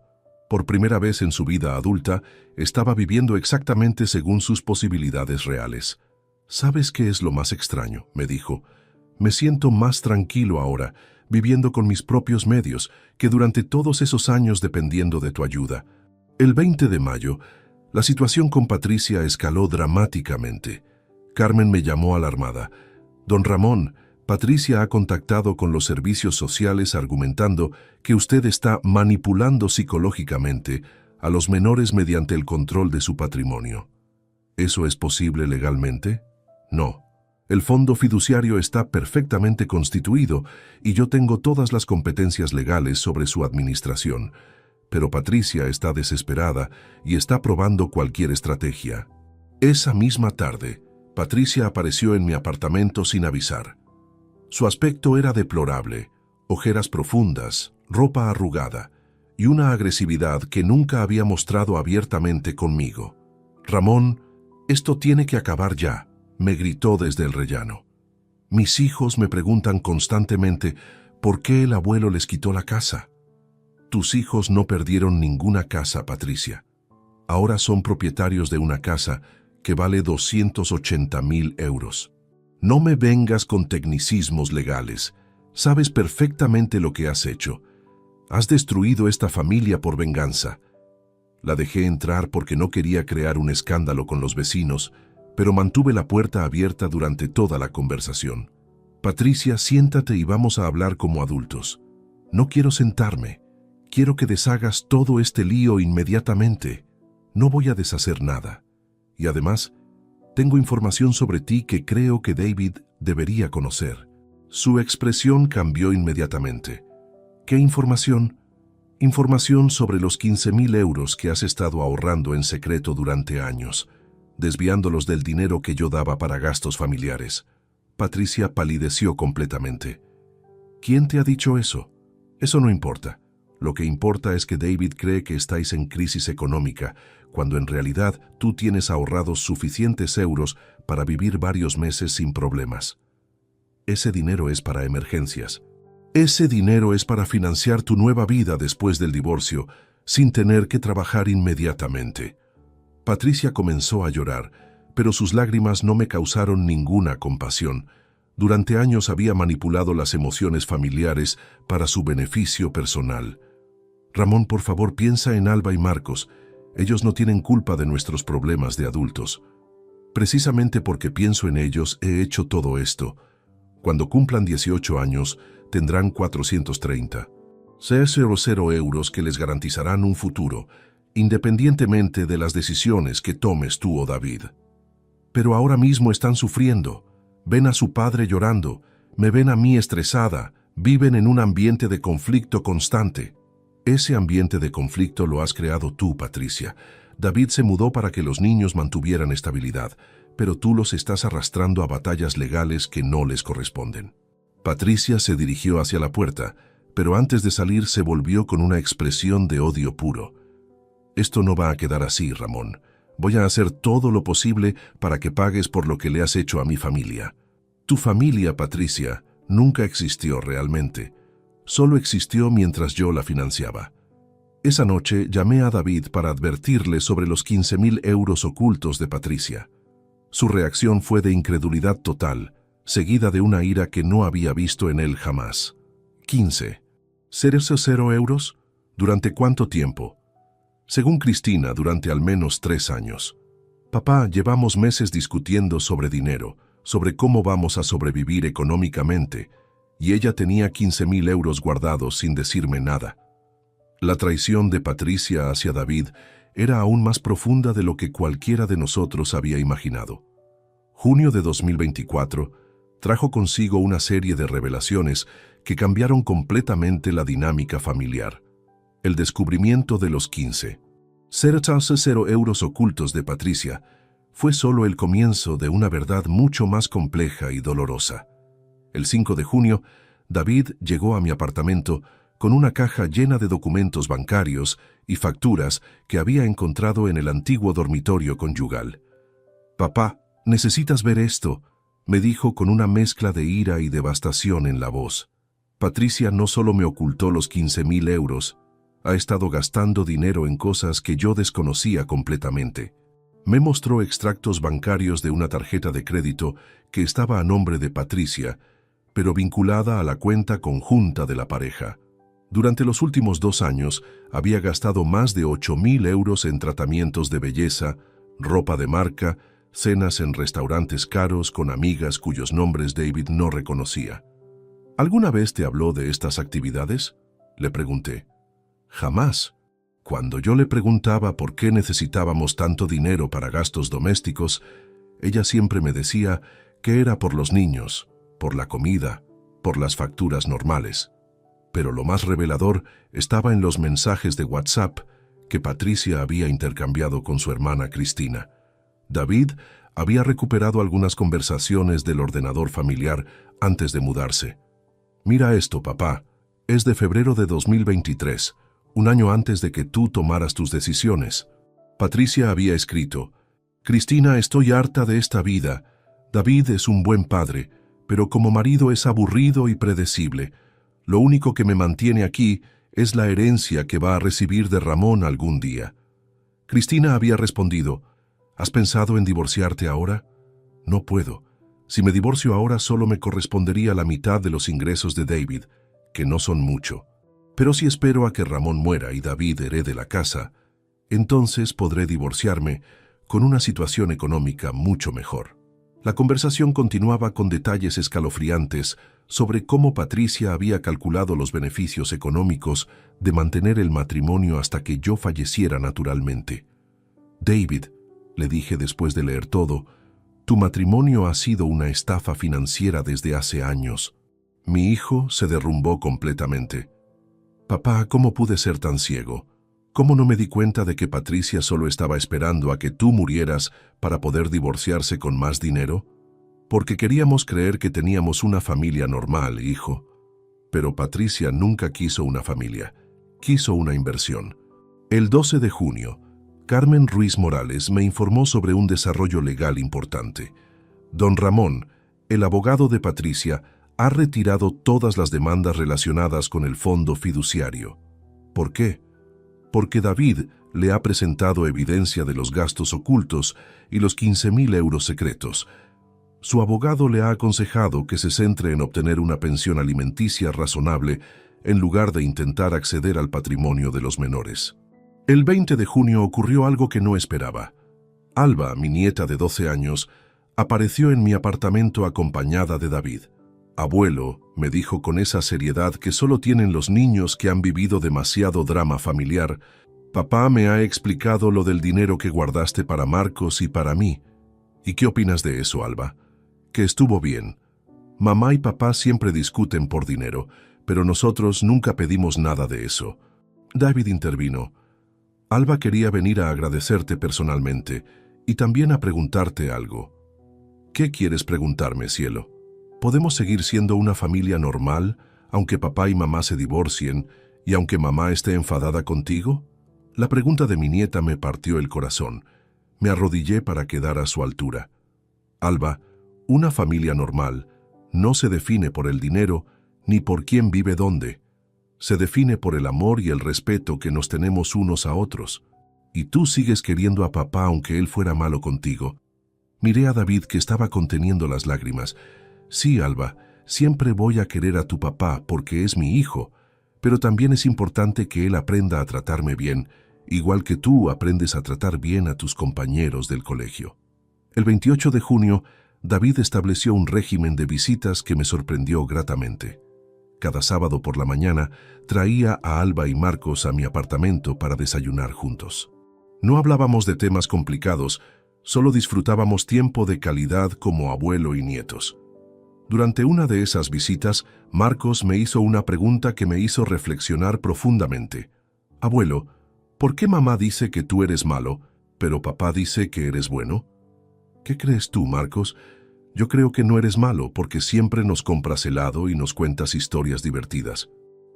[SPEAKER 1] Por primera vez en su vida adulta, estaba viviendo exactamente según sus posibilidades reales. «¿Sabes qué es lo más extraño?», me dijo. «Me siento más tranquilo ahora, viviendo con mis propios medios, que durante todos esos años dependiendo de tu ayuda». El 20 de mayo, la situación con Patricia escaló dramáticamente. Carmen me llamó alarmada. «Don Ramón, Patricia ha contactado con los servicios sociales argumentando que usted está manipulando psicológicamente a los menores mediante el control de su patrimonio». «¿Eso es posible legalmente?». «No. El fondo fiduciario está perfectamente constituido y yo tengo todas las competencias legales sobre su administración. Pero Patricia está desesperada y está probando cualquier estrategia». Esa misma tarde, Patricia apareció en mi apartamento sin avisar. Su aspecto era deplorable, ojeras profundas, ropa arrugada y una agresividad que nunca había mostrado abiertamente conmigo. «Ramón, esto tiene que acabar ya», me gritó desde el rellano. «Mis hijos me preguntan constantemente por qué el abuelo les quitó la casa». «Tus hijos no perdieron ninguna casa, Patricia. Ahora son propietarios de una casa que vale 280.000 euros. No me vengas con tecnicismos legales. Sabes perfectamente lo que has hecho. Has destruido esta familia por venganza. La dejé entrar porque no quería crear un escándalo con los vecinos, pero mantuve la puerta abierta durante toda la conversación. Patricia, siéntate y vamos a hablar como adultos. No quiero sentarme. Quiero que deshagas todo este lío inmediatamente. No voy a deshacer nada. Y además, tengo información sobre ti que creo que David debería conocer. Su expresión cambió inmediatamente. ¿Qué información? Información sobre los 15.000 euros que has estado ahorrando en secreto durante años, desviándolos del dinero que yo daba para gastos familiares. Patricia palideció completamente. ¿Quién te ha dicho eso? Eso no importa. Lo que importa es que David cree que estáis en crisis económica, cuando en realidad tú tienes ahorrados suficientes euros para vivir varios meses sin problemas. Ese dinero es para emergencias. Ese dinero es para financiar tu nueva vida después del divorcio, sin tener que trabajar inmediatamente. Patricia comenzó a llorar, pero sus lágrimas no me causaron ninguna compasión. Durante años había manipulado las emociones familiares para su beneficio personal. Ramón, por favor, piensa en Alba y Marcos. Ellos no tienen culpa de nuestros problemas de adultos. Precisamente porque pienso en ellos he hecho todo esto. Cuando cumplan 18 años, tendrán 430. 0 euros que les garantizarán un futuro, independientemente de las decisiones que tomes tú o David. Pero ahora mismo están sufriendo. Ven a su padre llorando, me ven a mí estresada, viven en un ambiente de conflicto constante. Ese ambiente de conflicto lo has creado tú, Patricia. David se mudó para que los niños mantuvieran estabilidad, pero tú los estás arrastrando a batallas legales que no les corresponden. Patricia se dirigió hacia la puerta, pero antes de salir se volvió con una expresión de odio puro. Esto no va a quedar así, Ramón. Voy a hacer todo lo posible para que pagues por lo que le has hecho a mi familia. Tu familia, Patricia, nunca existió realmente. Solo existió mientras yo la financiaba. Esa noche llamé a David para advertirle sobre los 15.000 euros ocultos de Patricia. Su reacción fue de incredulidad total, seguida de una ira que no había visto en él jamás. 15. ¿0 euros? ¿Durante cuánto tiempo? Según Cristina, durante al menos 3 años. Papá, llevamos meses discutiendo sobre dinero, sobre cómo vamos a sobrevivir económicamente, y ella tenía 15.000 euros guardados sin decirme nada. La traición de Patricia hacia David era aún más profunda de lo que cualquiera de nosotros había imaginado. Junio de 2024 trajo consigo una serie de revelaciones que cambiaron completamente la dinámica familiar. El descubrimiento de los 0 euros ocultos de Patricia fue solo el comienzo de una verdad mucho más compleja y dolorosa. El 5 de junio, David llegó a mi apartamento con una caja llena de documentos bancarios y facturas que había encontrado en el antiguo dormitorio conyugal. «Papá, necesitas ver esto», me dijo con una mezcla de ira y devastación en la voz. Patricia no solo me ocultó los 15.000 euros, ha estado gastando dinero en cosas que yo desconocía completamente. Me mostró extractos bancarios de una tarjeta de crédito que estaba a nombre de Patricia, pero vinculada a la cuenta conjunta de la pareja. Durante los últimos 2 años había gastado más de 8.000 euros en tratamientos de belleza, ropa de marca, cenas en restaurantes caros con amigas cuyos nombres David no reconocía. ¿Alguna vez te habló de estas actividades?, le pregunté. Jamás. Cuando yo le preguntaba por qué necesitábamos tanto dinero para gastos domésticos, ella siempre me decía que era por los niños, por la comida, por las facturas normales. Pero lo más revelador estaba en los mensajes de WhatsApp que Patricia había intercambiado con su hermana Cristina. David había recuperado algunas conversaciones del ordenador familiar antes de mudarse. «Mira esto, papá. Es de febrero de 2023, un año antes de que tú tomaras tus decisiones». Patricia había escrito: «Cristina, estoy harta de esta vida. David es un buen padre, pero como marido es aburrido y predecible. Lo único que me mantiene aquí es la herencia que va a recibir de Ramón algún día». Cristina había respondido: «¿Has pensado en divorciarte ahora?». «No puedo. Si me divorcio ahora solo me correspondería la mitad de los ingresos de David, que no son mucho». Pero si espero a que Ramón muera y David herede la casa, entonces podré divorciarme con una situación económica mucho mejor. La conversación continuaba con detalles escalofriantes sobre cómo Patricia había calculado los beneficios económicos de mantener el matrimonio hasta que yo falleciera naturalmente. David, le dije después de leer todo, tu matrimonio ha sido una estafa financiera desde hace años. Mi hijo se derrumbó completamente. Papá, ¿cómo pude ser tan ciego? ¿Cómo no me di cuenta de que Patricia solo estaba esperando a que tú murieras para poder divorciarse con más dinero? Porque queríamos creer que teníamos una familia normal, hijo. Pero Patricia nunca quiso una familia, quiso una inversión. El 12 de junio, Carmen Ruiz Morales me informó sobre un desarrollo legal importante. Don Ramón, el abogado de Patricia, ha retirado todas las demandas relacionadas con el fondo fiduciario. ¿Por qué? Porque David le ha presentado evidencia de los gastos ocultos y los 15.000 euros secretos. Su abogado le ha aconsejado que se centre en obtener una pensión alimenticia razonable en lugar de intentar acceder al patrimonio de los menores. El 20 de junio ocurrió algo que no esperaba. Alba, mi nieta de 12 años, apareció en mi apartamento acompañada de David. Abuelo, me dijo con esa seriedad que solo tienen los niños que han vivido demasiado drama familiar, papá me ha explicado lo del dinero que guardaste para Marcos y para mí. ¿Y qué opinas de eso, Alba? Que estuvo bien. Mamá y papá siempre discuten por dinero, pero nosotros nunca pedimos nada de eso. David intervino. Alba quería venir a agradecerte personalmente y también a preguntarte algo. ¿Qué quieres preguntarme, cielo? ¿Podemos seguir siendo una familia normal, aunque papá y mamá se divorcien y aunque mamá esté enfadada contigo? La pregunta de mi nieta me partió el corazón. Me arrodillé para quedar a su altura. Alba, una familia normal no se define por el dinero ni por quién vive dónde. Se define por el amor y el respeto que nos tenemos unos a otros. Y tú sigues queriendo a papá aunque él fuera malo contigo. Miré a David que estaba conteniendo las lágrimas. Sí, Alba, siempre voy a querer a tu papá porque es mi hijo, pero también es importante que él aprenda a tratarme bien, igual que tú aprendes a tratar bien a tus compañeros del colegio. El 28 de junio, David estableció un régimen de visitas que me sorprendió gratamente. Cada sábado por la mañana traía a Alba y Marcos a mi apartamento para desayunar juntos. No hablábamos de temas complicados, solo disfrutábamos tiempo de calidad como abuelo y nietos. Durante una de esas visitas, Marcos me hizo una pregunta que me hizo reflexionar profundamente. Abuelo, ¿por qué mamá dice que tú eres malo, pero papá dice que eres bueno? ¿Qué crees tú, Marcos? Yo creo que no eres malo porque siempre nos compras helado y nos cuentas historias divertidas.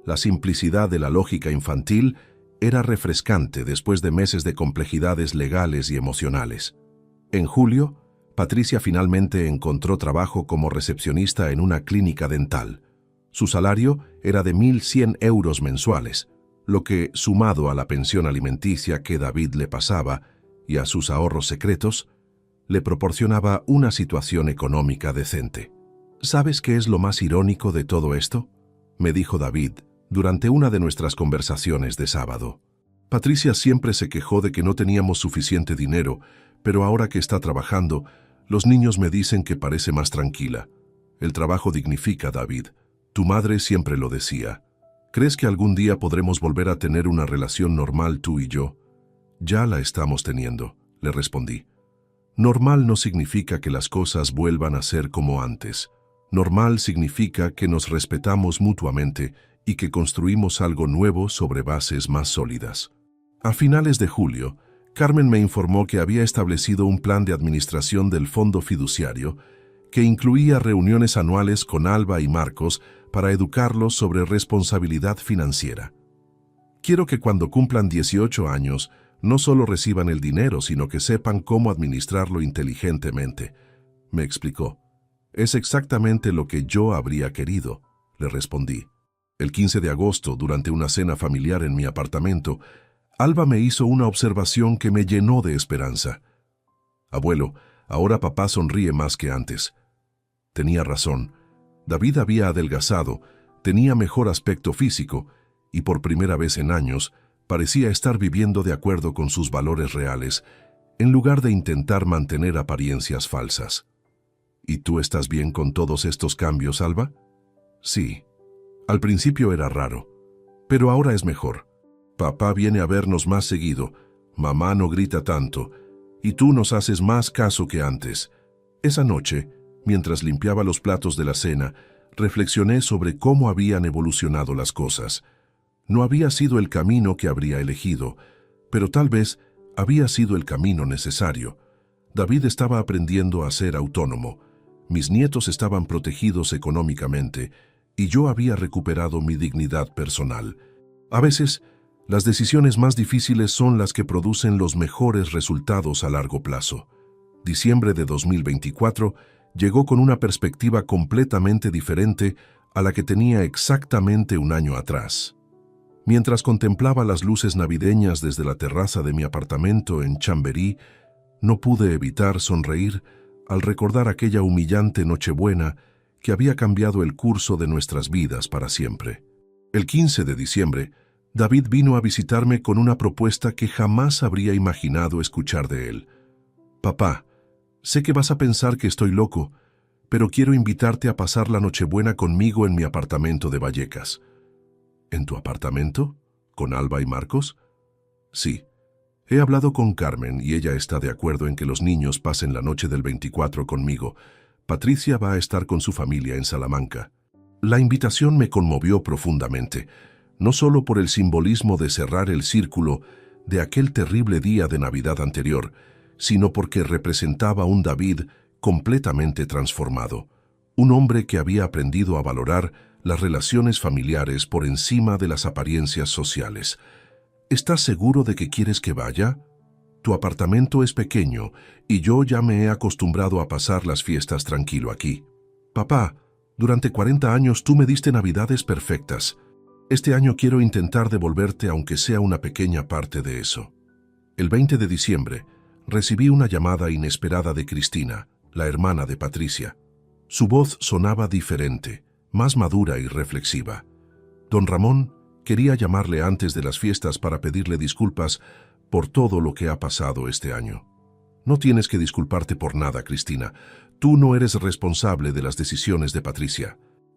[SPEAKER 1] La simplicidad de la lógica infantil era refrescante después de meses de complejidades legales y emocionales. En julio, Patricia finalmente encontró trabajo como recepcionista en una clínica dental. Su salario era de 1.100 euros mensuales, lo que, sumado a la pensión alimenticia que David le pasaba y a sus ahorros secretos, le proporcionaba una situación económica decente. ¿Sabes qué es lo más irónico de todo esto?, me dijo David durante una de nuestras conversaciones de sábado. Patricia siempre se quejó de que no teníamos suficiente dinero, pero ahora que está trabajando, los niños me dicen que parece más tranquila. El trabajo dignifica, David. Tu madre siempre lo decía. ¿Crees que algún día podremos volver a tener una relación normal tú y yo? Ya la estamos teniendo, le respondí. Normal no significa que las cosas vuelvan a ser como antes. Normal significa que nos respetamos mutuamente y que construimos algo nuevo sobre bases más sólidas. A finales de julio, Carmen me informó que había establecido un plan de administración del fondo fiduciario que incluía reuniones anuales con Alba y Marcos para educarlos sobre responsabilidad financiera. Quiero que cuando cumplan 18 años no solo reciban el dinero, sino que sepan cómo administrarlo inteligentemente, me explicó. Es exactamente lo que yo habría querido, le respondí. El 15 de agosto, durante una cena familiar en mi apartamento, Alba me hizo una observación que me llenó de esperanza. Abuelo, ahora papá sonríe más que antes. Tenía razón. David había adelgazado, tenía mejor aspecto físico y por primera vez en años parecía estar viviendo de acuerdo con sus valores reales, en lugar de intentar mantener apariencias falsas. ¿Y tú estás bien con todos estos cambios, Alba? Sí. Al principio era raro, pero ahora es mejor. Papá viene a vernos más seguido, mamá no grita tanto, y tú nos haces más caso que antes. Esa noche, mientras limpiaba los platos de la cena, reflexioné sobre cómo habían evolucionado las cosas. No había sido el camino que habría elegido, pero tal vez había sido el camino necesario. David estaba aprendiendo a ser autónomo, mis nietos estaban protegidos económicamente, y yo había recuperado mi dignidad personal. A veces, las decisiones más difíciles son las que producen los mejores resultados a largo plazo. Diciembre de 2024 llegó con una perspectiva completamente diferente a la que tenía exactamente un año atrás. Mientras contemplaba las luces navideñas desde la terraza de mi apartamento en Chamberí, no pude evitar sonreír al recordar aquella humillante Nochebuena que había cambiado el curso de nuestras vidas para siempre. El 15 de diciembre, David vino a visitarme con una propuesta que jamás habría imaginado escuchar de él. «Papá, sé que vas a pensar que estoy loco, pero quiero invitarte a pasar la Nochebuena conmigo en mi apartamento de Vallecas». «¿En tu apartamento? ¿Con Alba y Marcos?» «Sí. He hablado con Carmen y ella está de acuerdo en que los niños pasen la noche del 24 conmigo. Patricia va a estar con su familia en Salamanca». La invitación me conmovió profundamente, no solo por el simbolismo de cerrar el círculo de aquel terrible día de Navidad anterior, sino porque representaba un David completamente transformado, un hombre que había aprendido a valorar las relaciones familiares por encima de las apariencias sociales. «¿Estás seguro de que quieres que vaya? Tu apartamento es pequeño y yo ya me he acostumbrado a pasar las fiestas tranquilo aquí. Papá, durante 40 años tú me diste navidades perfectas. Este año quiero intentar devolverte aunque sea una pequeña parte de eso». El 20 de diciembre recibí una llamada inesperada de Cristina, la hermana de Patricia. Su voz sonaba diferente, más madura y reflexiva. Don Ramón quería llamarle antes de las fiestas para pedirle disculpas por todo lo que ha pasado este año. «No tienes que disculparte por nada, Cristina. Tú no eres responsable de las decisiones de Patricia.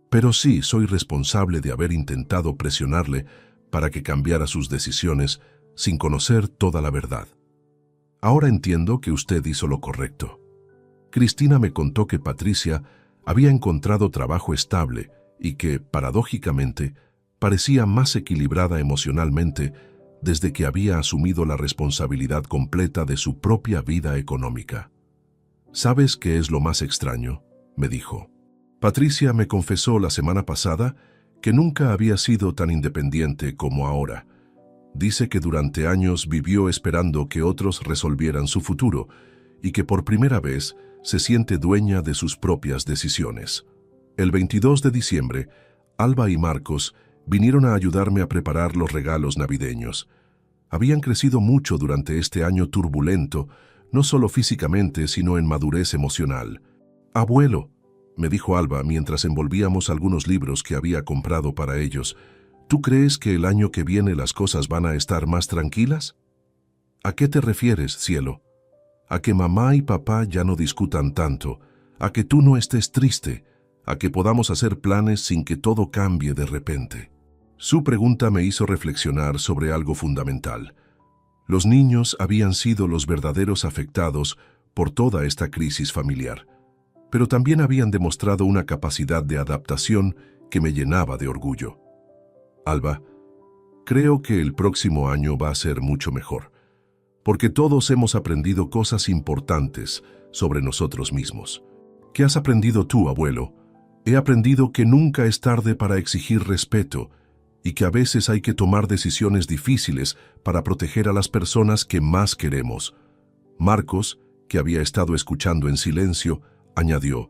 [SPEAKER 1] Pero sí soy responsable de haber intentado presionarle para que cambiara sus decisiones sin conocer toda la verdad. Ahora entiendo que usted hizo lo correcto». Cristina me contó que Patricia había encontrado trabajo estable y que, paradójicamente, parecía más equilibrada emocionalmente desde que había asumido la responsabilidad completa de su propia vida económica. «¿Sabes qué es lo más extraño?», me dijo. «Patricia me confesó la semana pasada que nunca había sido tan independiente como ahora. Dice que durante años vivió esperando que otros resolvieran su futuro y que por primera vez se siente dueña de sus propias decisiones». El 22 de diciembre, Alba y Marcos vinieron a ayudarme a preparar los regalos navideños. Habían crecido mucho durante este año turbulento, no solo físicamente, sino en madurez emocional. «Abuelo», me dijo Alba mientras envolvíamos algunos libros que había comprado para ellos, «¿tú crees que el año que viene las cosas van a estar más tranquilas?» «¿A qué te refieres, cielo?» «A que mamá y papá ya no discutan tanto, a que tú no estés triste, a que podamos hacer planes sin que todo cambie de repente». Su pregunta me hizo reflexionar sobre algo fundamental. Los niños habían sido los verdaderos afectados por toda esta crisis familiar, pero también habían demostrado una capacidad de adaptación que me llenaba de orgullo. «Alba, creo que el próximo año va a ser mucho mejor, porque todos hemos aprendido cosas importantes sobre nosotros mismos». «¿Qué has aprendido tú, abuelo?» «He aprendido que nunca es tarde para exigir respeto y que a veces hay que tomar decisiones difíciles para proteger a las personas que más queremos». Marcos, que había estado escuchando en silencio, añadió: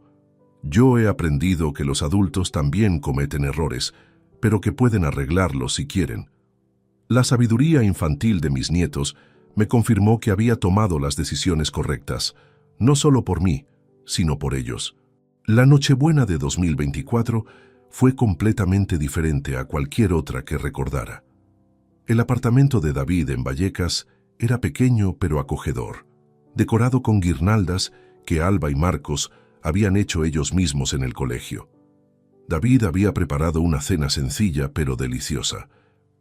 [SPEAKER 1] «Yo he aprendido que los adultos también cometen errores, pero que pueden arreglarlos si quieren». La sabiduría infantil de mis nietos me confirmó que había tomado las decisiones correctas, no solo por mí, sino por ellos. La Nochebuena de 2024 fue completamente diferente a cualquier otra que recordara. El apartamento de David en Vallecas era pequeño pero acogedor, decorado con guirnaldas que Alba y Marcos habían hecho ellos mismos en el colegio. David había preparado una cena sencilla pero deliciosa: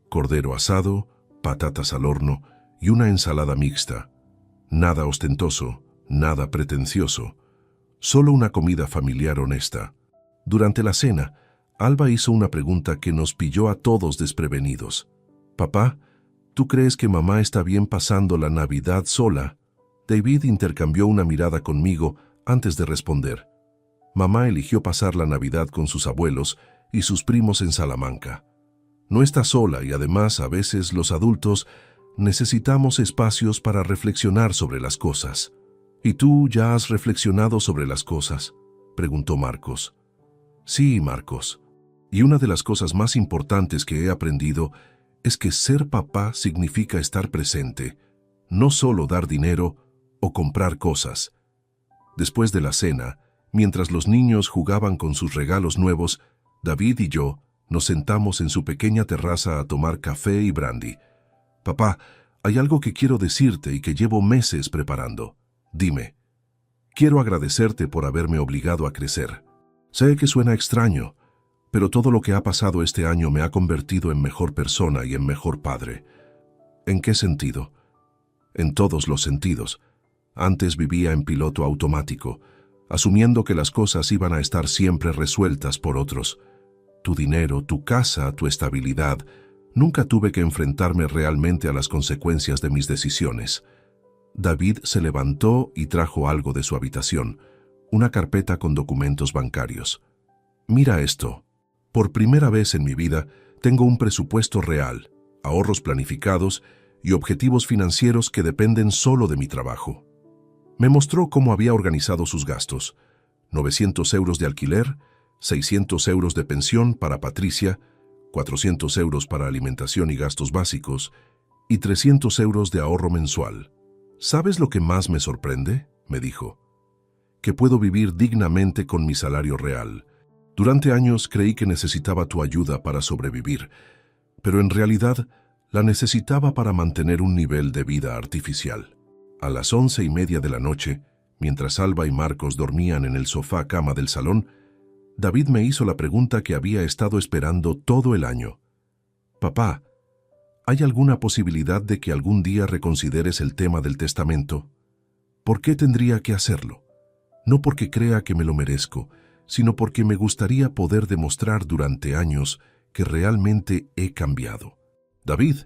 [SPEAKER 1] cordero asado, patatas al horno y una ensalada mixta. Nada ostentoso, nada pretencioso, solo una comida familiar honesta. Durante la cena, Alba hizo una pregunta que nos pilló a todos desprevenidos. «Papá, ¿tú crees que mamá está bien pasando la Navidad sola?» David intercambió una mirada conmigo antes de responder. Mamá eligió pasar la Navidad con sus abuelos y sus primos en Salamanca. No está sola y además a veces los adultos necesitamos espacios para reflexionar sobre las cosas. ¿Y tú ya has reflexionado sobre las cosas?, preguntó Marcos. Sí, Marcos. Y una de las cosas más importantes que he aprendido es que ser papá significa estar presente, no solo dar dinero o comprar cosas. Después de la cena, mientras los niños jugaban con sus regalos nuevos, David y yo nos sentamos en su pequeña terraza a tomar café y brandy. Papá, hay algo que quiero decirte y que llevo meses preparando. Dime. Quiero agradecerte por haberme obligado a crecer. Sé que suena extraño, pero todo lo que ha pasado este año me ha convertido en mejor persona y en mejor padre. ¿En qué sentido? En todos los sentidos. Antes vivía en piloto automático, asumiendo que las cosas iban a estar siempre resueltas por otros. Tu dinero, tu casa, tu estabilidad. Nunca tuve que enfrentarme realmente a las consecuencias de mis decisiones. David se levantó y trajo algo de su habitación, una carpeta con documentos bancarios. Mira esto. Por primera vez en mi vida tengo un presupuesto real, ahorros planificados y objetivos financieros que dependen solo de mi trabajo. Me mostró cómo había organizado sus gastos: 900 euros de alquiler, 600 euros de pensión para Patricia, 400 euros para alimentación y gastos básicos y 300 euros de ahorro mensual. ¿Sabes lo que más me sorprende?, me dijo. Que puedo vivir dignamente con mi salario real. Durante años creí que necesitaba tu ayuda para sobrevivir, pero en realidad la necesitaba para mantener un nivel de vida artificial. A las 11:30 de la noche, mientras Alba y Marcos dormían en el sofá-cama del salón, David me hizo la pregunta que había estado esperando todo el año. Papá, ¿hay alguna posibilidad de que algún día reconsideres el tema del testamento? ¿Por qué tendría que hacerlo? No porque crea que me lo merezco, sino porque me gustaría poder demostrar durante años que realmente he cambiado. David,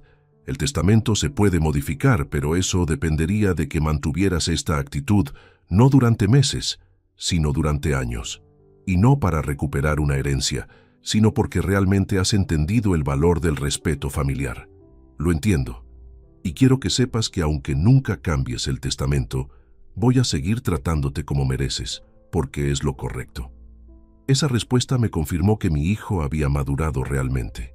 [SPEAKER 1] el testamento se puede modificar, pero eso dependería de que mantuvieras esta actitud no durante meses, sino durante años. Y no para recuperar una herencia, sino porque realmente has entendido el valor del respeto familiar. Lo entiendo. Y quiero que sepas que aunque nunca cambies el testamento, voy a seguir tratándote como mereces, porque es lo correcto. Esa respuesta me confirmó que mi hijo había madurado realmente.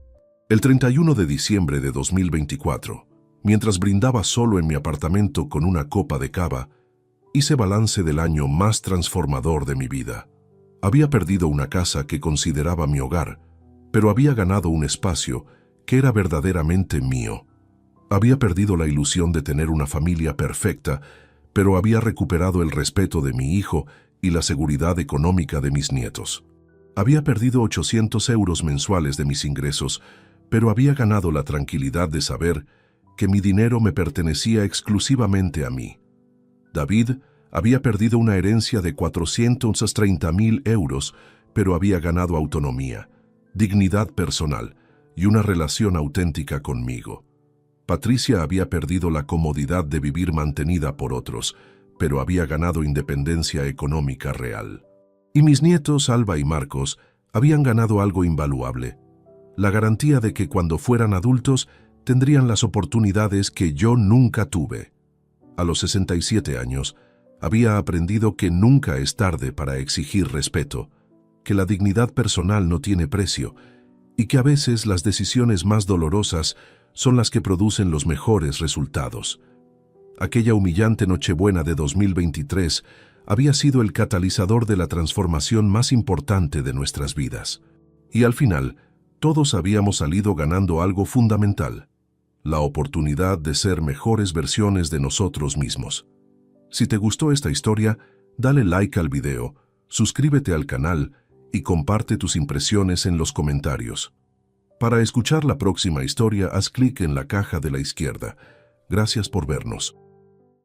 [SPEAKER 1] El 31 de diciembre de 2024, mientras brindaba solo en mi apartamento con una copa de cava, hice balance del año más transformador de mi vida. Había perdido una casa que consideraba mi hogar, pero había ganado un espacio que era verdaderamente mío. Había perdido la ilusión de tener una familia perfecta, pero había recuperado el respeto de mi hijo y la seguridad económica de mis nietos. Había perdido 800 euros mensuales de mis ingresos, pero había ganado la tranquilidad de saber que mi dinero me pertenecía exclusivamente a mí. David había perdido una herencia de 430.000 euros, pero había ganado autonomía, dignidad personal y una relación auténtica conmigo. Patricia había perdido la comodidad de vivir mantenida por otros, pero había ganado independencia económica real. Y mis nietos, Alba y Marcos, habían ganado algo invaluable: la garantía de que cuando fueran adultos tendrían las oportunidades que yo nunca tuve. A los 67 años, había aprendido que nunca es tarde para exigir respeto, que la dignidad personal no tiene precio y que a veces las decisiones más dolorosas son las que producen los mejores resultados. Aquella humillante Nochebuena de 2023 había sido el catalizador de la transformación más importante de nuestras vidas. Y al final, todos habíamos salido ganando algo fundamental: la oportunidad de ser mejores versiones de nosotros mismos. Si te gustó esta historia, dale like al video, suscríbete al canal y comparte tus impresiones en los comentarios. Para escuchar la próxima historia, haz clic en la caja de la izquierda. Gracias por vernos.